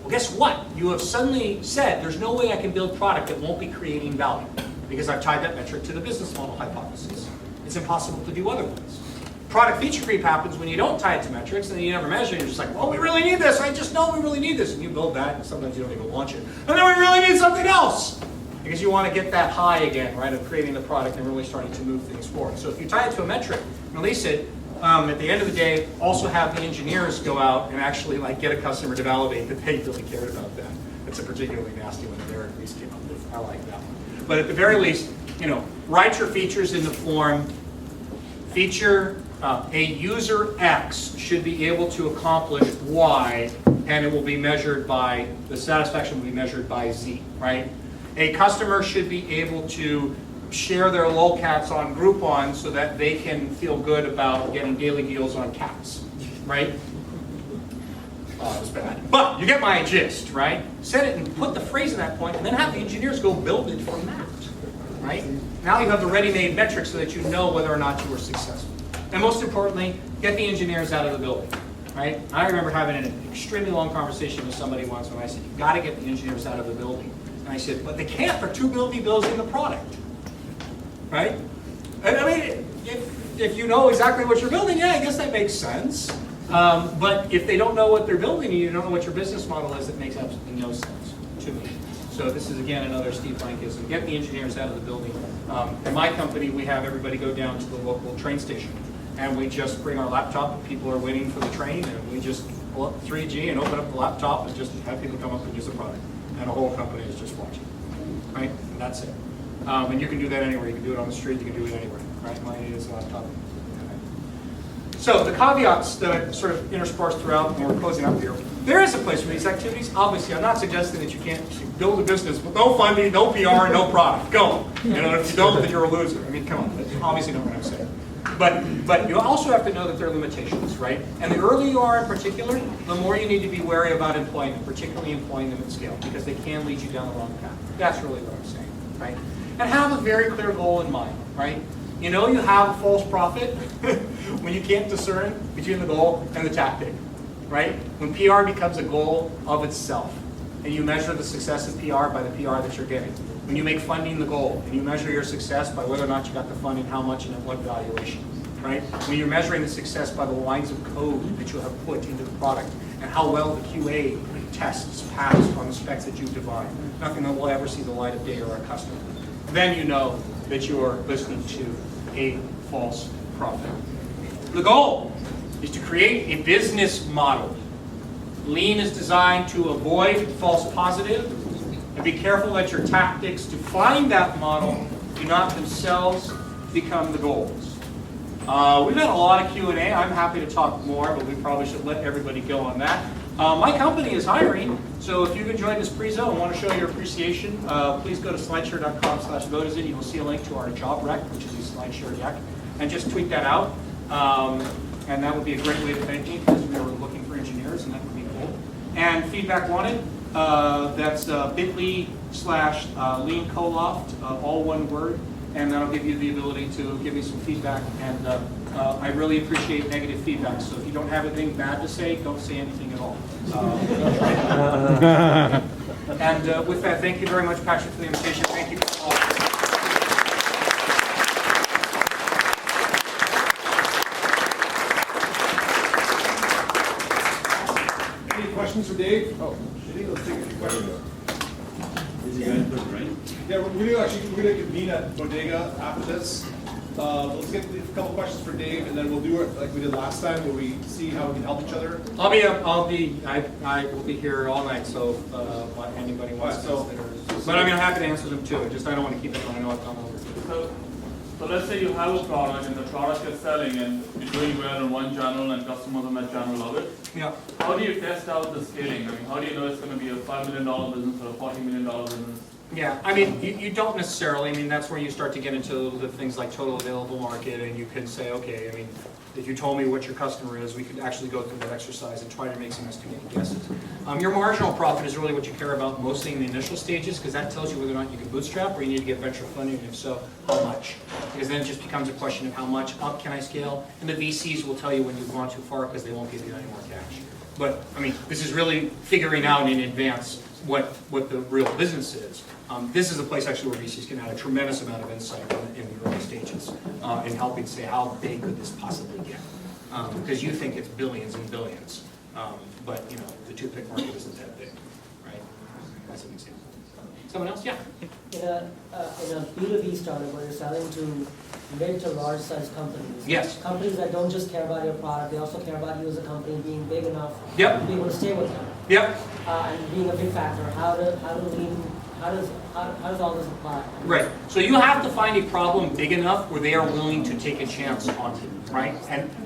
Well, guess what? You have suddenly said there's no way I can build product that won't be creating value because I've tied that metric to the business model hypothesis. It's impossible to do otherwise. Product feature creep happens when you don't tie it to metrics and then you never measure it. You're just like, well, we really need this. I just know we really need this. And you build that and sometimes you don't even launch it. And then we really need something else. Because you want to get that high again, right, of creating the product and really starting to move things forward. So if you tie it to a metric, release it, at the end of the day, also have the engineers go out and actually like get a customer to validate that they really cared about that. That's a particularly nasty one that Eric Ries came up with. I like that one. But at the very least, write your features in the form, feature a user X should be able to accomplish Y, and it will be measured by, the satisfaction will be measured by Z, right? A customer should be able to share their lolcats on Groupon so that they can feel good about getting daily deals on cats, right? Oh, it was bad. But you get my gist, right? Set it and put the phrase in that point, and then have the engineers go build it from that, right? Now you have the ready-made metrics so that you know whether or not you were successful. And most importantly, get the engineers out of the building, right? I remember having an extremely long conversation with somebody once when I said, you've got to get the engineers out of the building. And I said, but they can't, they're too busy building the product, right? And I mean, if you know exactly what you're building, yeah, I guess that makes sense. But if they don't know what they're building and you don't know what your business model is, it makes absolutely no sense to me. So this is, again, another Steve Blankism. Get the engineers out of the building. In my company, we have everybody go down to the local train station. And we just bring our laptop, and people are waiting for the train, and we just pull up 3G and open up the laptop and just have people come up and use the product. And the whole company is just watching, right? And that's it. And you can do that anywhere. You can do it on the street. You can do it anywhere, right? Mine is a laptop. Okay. So the caveats that I sort of interspersed throughout, and we're closing up here. There is a place for these activities. Obviously, I'm not suggesting that you can't build a business with no funding, no PR, no product. Go. If you don't, then you're a loser. I mean, come on. That's obviously not what I'm saying. But you also have to know that there are limitations, right? And the earlier you are in particular, the more you need to be wary about employing them, particularly employing them at scale, because they can lead you down the wrong path. That's really what I'm saying, right? And have a very clear goal in mind, right? You know you have a false profit when you can't discern between the goal and the tactic, right? When PR becomes a goal of itself, and you measure the success of PR by the PR that you're getting. When you make funding the goal, and you measure your success by whether or not you got the funding, how much, and at what valuation, right? When you're measuring the success by the lines of code that you have put into the product, and how well the QA tests passed on the specs that you've defined. Nothing that will ever see the light of day or a customer. Then you know that you are listening to a false prophet. The goal is to create a business model. Lean is designed to avoid false positive, and be careful that your tactics to find that model do not themselves become the goals. We've had a lot of Q&A. I'm happy to talk more, but we probably should let everybody go on that. My company is hiring, so if you've enjoyed this prezo and want to show your appreciation, please go to slideshare.com/Votizen. You'll see a link to our job rec, which is a SlideShare deck, and just tweet that out. And that would be a great way to thank me, because we are looking for engineers, and that would be cool. And feedback wanted. That's bit.ly/lean Coloft, all one word, and that'll give you the ability to give me some feedback. And I really appreciate negative feedback, so if you don't have anything bad to say, don't say anything at all. And with that, thank you very much, Patrick, for the invitation. Thank you all. Any questions for Dave? Oh, let's take a few questions. Is it going to rain? Yeah, we're gonna convene at Bodega after this. Let's get a couple questions for Dave, and then we'll do it like we did last time, where we see how we can help each other. I will be here all night, so if anybody wants to. But I'm happy to answer them too. Just I don't want to keep it on. I know I've gone over. So let's say you have a product and the product is selling and it's doing well in one channel and customers on that channel love it. Yeah. How do you test out the scaling? I mean, how do you know it's going to be a $5 million business or a $40 million business? Yeah, I mean, you don't necessarily. I mean, that's where you start to get into the things like total available market, and you can say, okay, I mean, if you told me what your customer is, we could actually go through that exercise and try to make some estimated guesses. Your marginal profit is really what you care about mostly in the initial stages, because that tells you whether or not you can bootstrap or you need to get venture funding, and if so, how much. Because then it just becomes a question of how much up can I scale, and the VCs will tell you when you've gone too far because they won't give you any more cash. But, I mean, this is really figuring out in advance what the real business is. This is a place actually where VCs can add a tremendous amount of insight in the early stages in helping say how big could this possibly get. Because you think it's billions and billions, but you know the toothpick market isn't that big, right? That's an example. Someone else? Yeah. In a B2B startup where you're selling to mid to large size companies. Yes. Companies that don't just care about your product, they also care about you as a company being big enough Yep. to be able to stay with them. Yep. And being a big factor. How does all this apply? Right. So you have to find a problem big enough where they are willing to take a chance on it, right?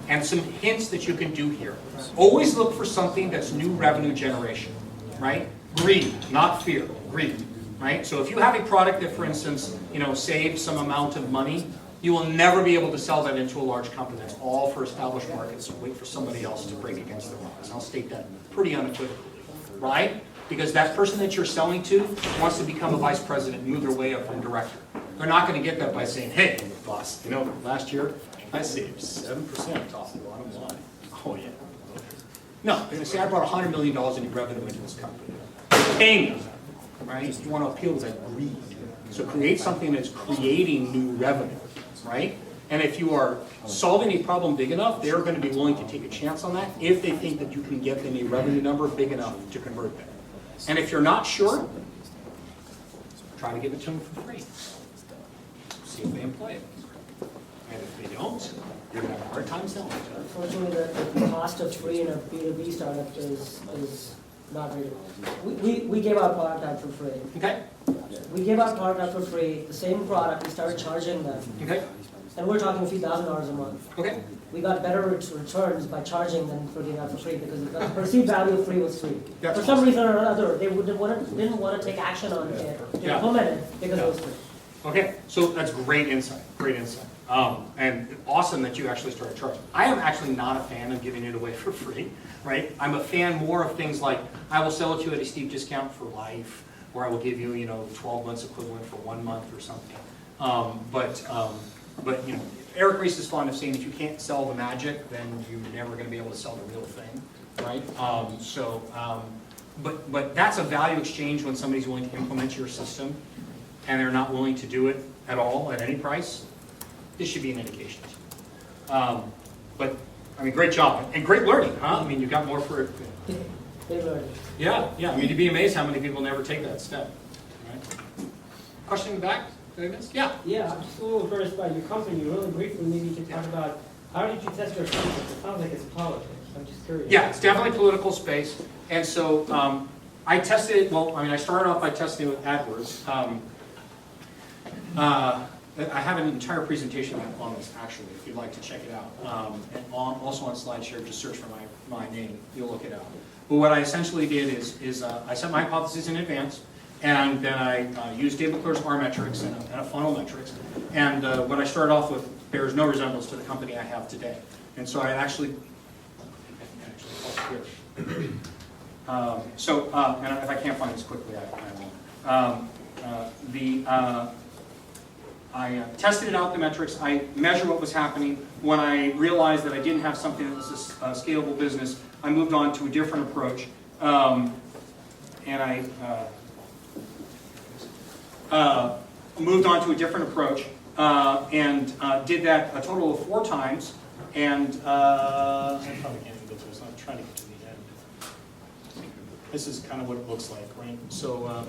And some hints that you can do here. Always look for something that's new revenue generation, right? Greed, not fear. Greed, right? So if you have a product that, for instance, you know, saves some amount of money, you will never be able to sell that into a large company. That's all for established markets. So wait for somebody else to break against the laws. And I'll state that pretty unequivocally, right? Because that person that you're selling to wants to become a vice president and move their way up from director. They're not going to get that by saying, hey, boss, you know, last year I saved 7% off the bottom line. Oh, yeah. No, they're going to say, I brought $100 million in revenue into this company. Paying them, right? You want to appeal to that greed. So create something that's creating new revenue, right? And if you are solving a problem big enough, they're going to be willing to take a chance on that if they think that you can get them a revenue number big enough to convert them. And if you're not sure, try to give it to them for free. See if they employ it. And if they don't, you're going to have a hard time selling it to them. Unfortunately, the cost of free in a B2B startup is not very good. We gave our product out for free. Okay. We gave our product out for free. The same product, we started charging them. Okay. And we're talking a few $1,000s a month. Okay. We got better returns by charging than for giving out for free because the perceived value of free was free. That's for some reason or another, they didn't want to take action on it, Yeah. implement it because it was free. Okay, so that's great insight, great insight. And awesome that you actually started charging. I am actually not a fan of giving it away for free, right? I'm a fan more of things like, I will sell it to you at a steep discount for life, or I will give you, 12 months equivalent for 1 month or something. But you know, Eric Ries is fond of saying if you can't sell the magic, then you're never going to be able to sell the real thing, right? But that's a value exchange when somebody's willing to implement your system and they're not willing to do it at all at any price. This should be an indication. But I mean, great job and great learning, huh? I mean, you got more for it. Great learning. Yeah. I mean, you'd be amazed how many people never take that step. Right? Question in the back? Did I miss? Yeah. Yeah, I'm just a little curious about your company. Really briefly, maybe you can talk about how did you test your thesis? It sounds like it's politics. I'm just curious. Yeah, it's definitely political space. And so I tested it, I started off by testing it with AdWords. I have an entire presentation on this, actually, if you'd like to check it out. And also on SlideShare, just search for my name. You'll look it out. But what I essentially did is I set my hypotheses in advance. And then I used Dave McClure's R metrics and a funnel metrics. And what I started off with bears no resemblance to the company I have today. And so I actually here. And if I can't find this quickly, I won't. I tested out the metrics. I measured what was happening. When I realized that I didn't have something that was a scalable business, I moved on to a different approach. Moved on to a different approach and did that a total of 4 times. And I probably can't do this. I'm trying to get to the end. This is kind of what it looks like, right? So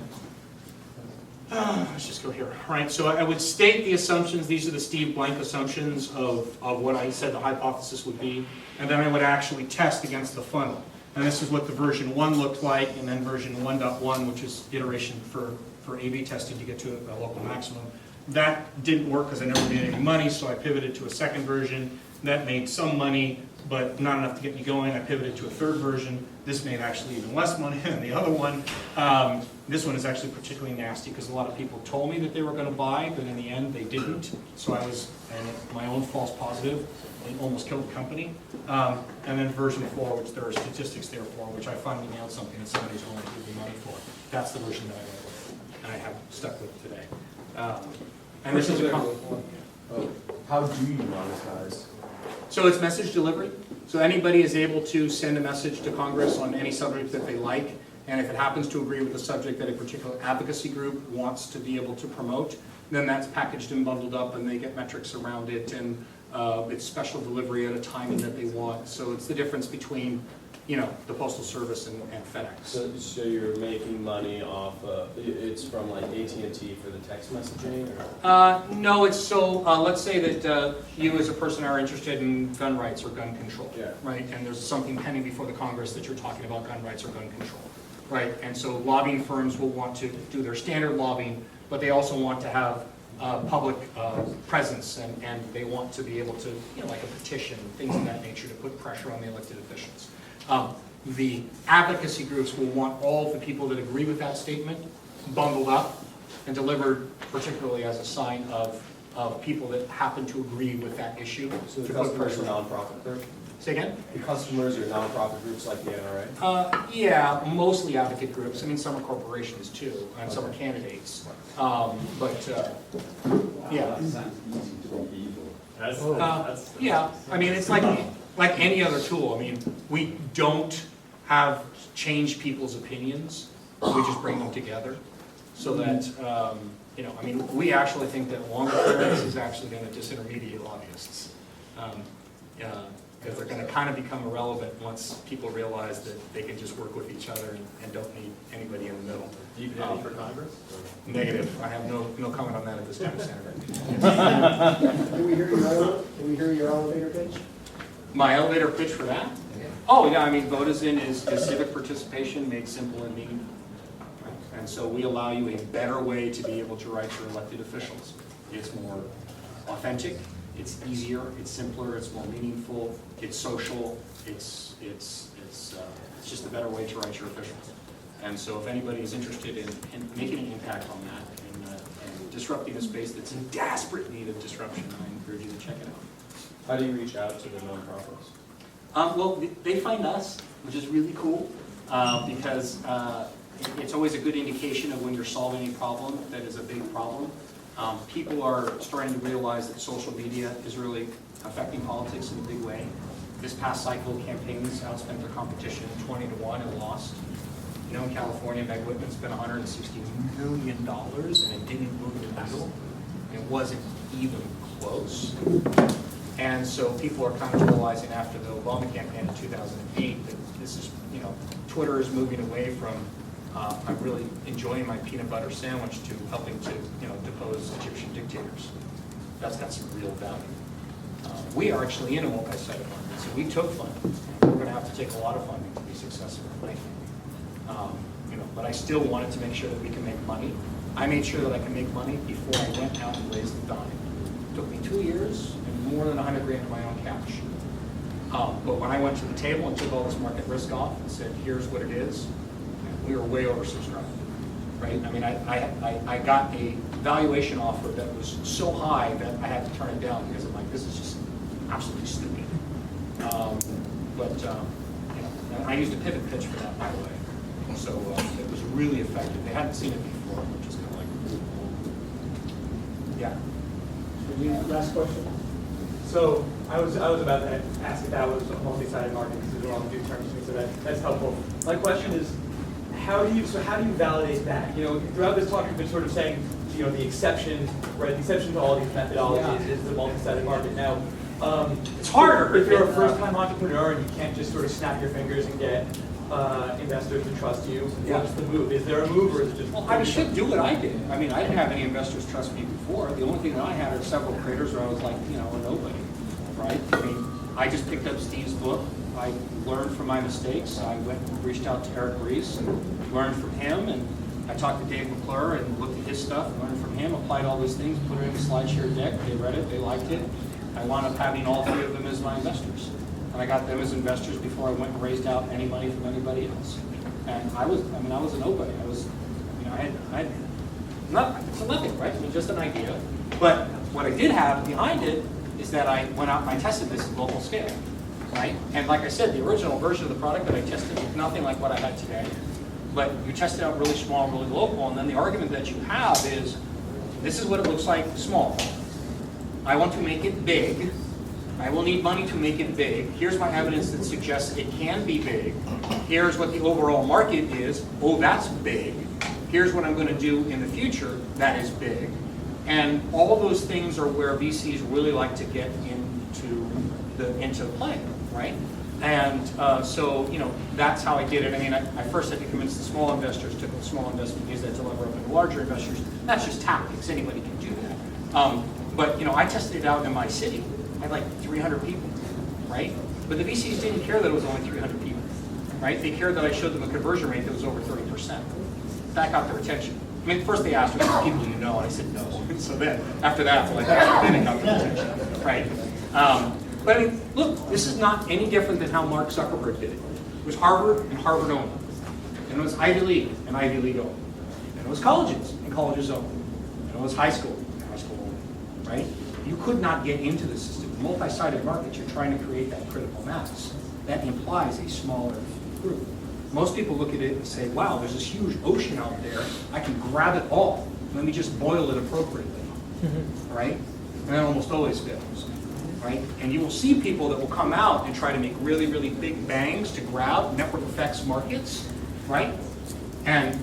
let's just go here. All right, so I would state the assumptions. These are the Steve Blank assumptions of what I said the hypothesis would be. And then I would actually test against the funnel. And this is what the version 1 looked like, and then version 1.1, which is iteration for A/B testing to get to a local maximum. That didn't work because I never made any money, so I pivoted to a second version. That made some money, but not enough to get me going. I pivoted to a third version. This made actually even less money than the other one. This one is actually particularly nasty because a lot of people told me that they were going to buy, but in the end they didn't. So I was my own false positive. It almost killed the company. And then version 4, which there are statistics there for, which I finally nailed something that somebody's willing to give me money for. That's the version that I went with, and I have stuck with today. And this is a how do you monetize? So it's message delivery. So anybody is able to send a message to Congress on any subject that they like, and if it happens to agree with the subject that a particular advocacy group wants to be able to promote, then that's packaged and bundled up, and they get metrics around it, and it's special delivery at a timing that they want. So it's the difference between, you know, the Postal Service and FedEx. So you're making money off, it's from like AT&T for the text messaging? Or? No, it's so, let's say that you as a person are interested in gun rights or gun control, right? And there's something pending before the Congress that you're talking about gun rights or gun control, right? And so lobbying firms will want to do their standard lobbying, but they also want to have public presence, and they want to be able to, you know, like a petition, things of that nature to put pressure on the elected officials. The advocacy groups will want all the people that agree with that statement bundled up and delivered particularly as a sign of people that happen to agree with that issue. So the customers are nonprofit group? Say again? The customers are nonprofit groups like the NRA? Yeah, mostly advocate groups. I mean, some are corporations too, and some are candidates. Yeah. Yeah, I mean, it's like any other tool. I mean, we don't have change people's opinions. We just bring them together so that, you know, I mean, we actually think that longer clearance is actually going to disintermediate lobbyists. Because they're going to kind of become irrelevant once people realize that they can just work with each other and don't need anybody in the middle. Do you have any for Congress? Negative. I have no comment on that at this time, Senator. Can we hear your elevator pitch? My elevator pitch for that? Oh, yeah, I mean, Votizen is civic participation made simple and meaningful. And so we allow you a better way to be able to write your elected officials. It's more authentic, it's easier, it's simpler, it's more meaningful, it's social, it's just a better way to write your officials. And so if anybody is interested in making an impact on that and disrupting a space that's in desperate need of disruption, I encourage you to check it out. How do you reach out to the nonprofits? Well, they find us, which is really cool, because it's always a good indication of when you're solving a problem that is a big problem. People are starting to realize that social media is really affecting politics in a big way. This past cycle, campaigns outspent their competition 20-1 and lost. You know, in California, Meg Whitman spent $160 million and it didn't move the needle. It wasn't even close. And so people are kind of realizing after the Obama campaign in 2008 that this is, you know, Twitter is moving away from I'm really enjoying my peanut butter sandwich to helping to, you know, depose Egyptian dictators. That's got some real value. We are actually in a multi-sided market, so we took funding. We're going to have to take a lot of funding to be successful, I think. You know, but I still wanted to make sure that we can make money. I made sure that I can make money before I went out and raised the dime. It took me 2 years and more than 100 grand in my own cash. But when I went to the table and took all this market risk off and said, here's what it is, we were way oversubscribed, right? I mean, I got a valuation offer that was so high that I had to turn it down because I'm like, this is just absolutely stupid. You know, I used a pivot pitch for that, by the way. So it was really effective. They hadn't seen it before, which is kind of like, yeah. Last question. So I was about to ask if that was a multi-sided market because these are all new terms to me, so that's helpful. My question is, how do you validate that? You know, throughout this talk you've been sort of saying, you know, the exception, right? The exception to all these methodologies is the multi-sided market. Now, it's harder if you're a first-time entrepreneur and you can't just sort of snap your fingers and get investors to trust you. What's the move? Is there a move, or is it just? Well, I should do what I did. I mean, I didn't have any investors trust me before. The only thing that I had are several creators where I was like, you know, a nobody, right? I mean, I just picked up Steve's book. I learned from my mistakes. I went and reached out to Ries and learned from him, and I talked to Dave McClure and looked at his stuff, learned from him, applied all these things, put it in a SlideShare deck. They read it, they liked it. I wound up having all 3 of them as my investors. and I got them as investors before I went and raised out any money from anybody else. And I was a nobody. I had nothing, right? I mean, just an idea. But what I did have behind it is that I went out and I tested this at local scale, right? And like I said, the original version of the product that I tested was nothing like what I had today. But you test it out really small, really local, and then the argument that you have is, this is what it looks like small. I want to make it big. I will need money to make it big. Here's my evidence that suggests it can be big. Here's what the overall market is. Oh, that's big. Here's what I'm going to do in the future that is big. And all those things are where VCs really like to get into play, right? And so, that's how I did it. I mean, I first had to convince the small investors, took the small investment, use that to lever up into larger investors. That's just tactics. Anybody can do that. But, I tested it out in my city. I had like 300 people, right? But the VCs didn't care that it was only 300 people, right? They cared that I showed them a conversion rate that was over 30%. That got their attention. I mean, first they asked me, people you know, and I said no. So then, after that, then it got their attention, right? But I mean, look, this is not any different than how Mark Zuckerberg did it. It was Harvard and Harvard only. And it was Ivy League and Ivy League only. And it was colleges and colleges only. And it was high school and high school only, right? You could not get into the system. Multi-sided markets, you're trying to create that critical mass. That implies a smaller group. Most people look at it and say, wow, there's this huge ocean out there. I can grab it all. Let me just boil it appropriately, right? And that almost always fails, right? And you will see people that will come out and try to make really, really big bangs to grab network effects markets, right? And,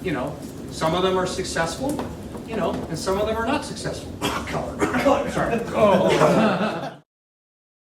some of them are successful, and some of them are not successful. Color, sorry.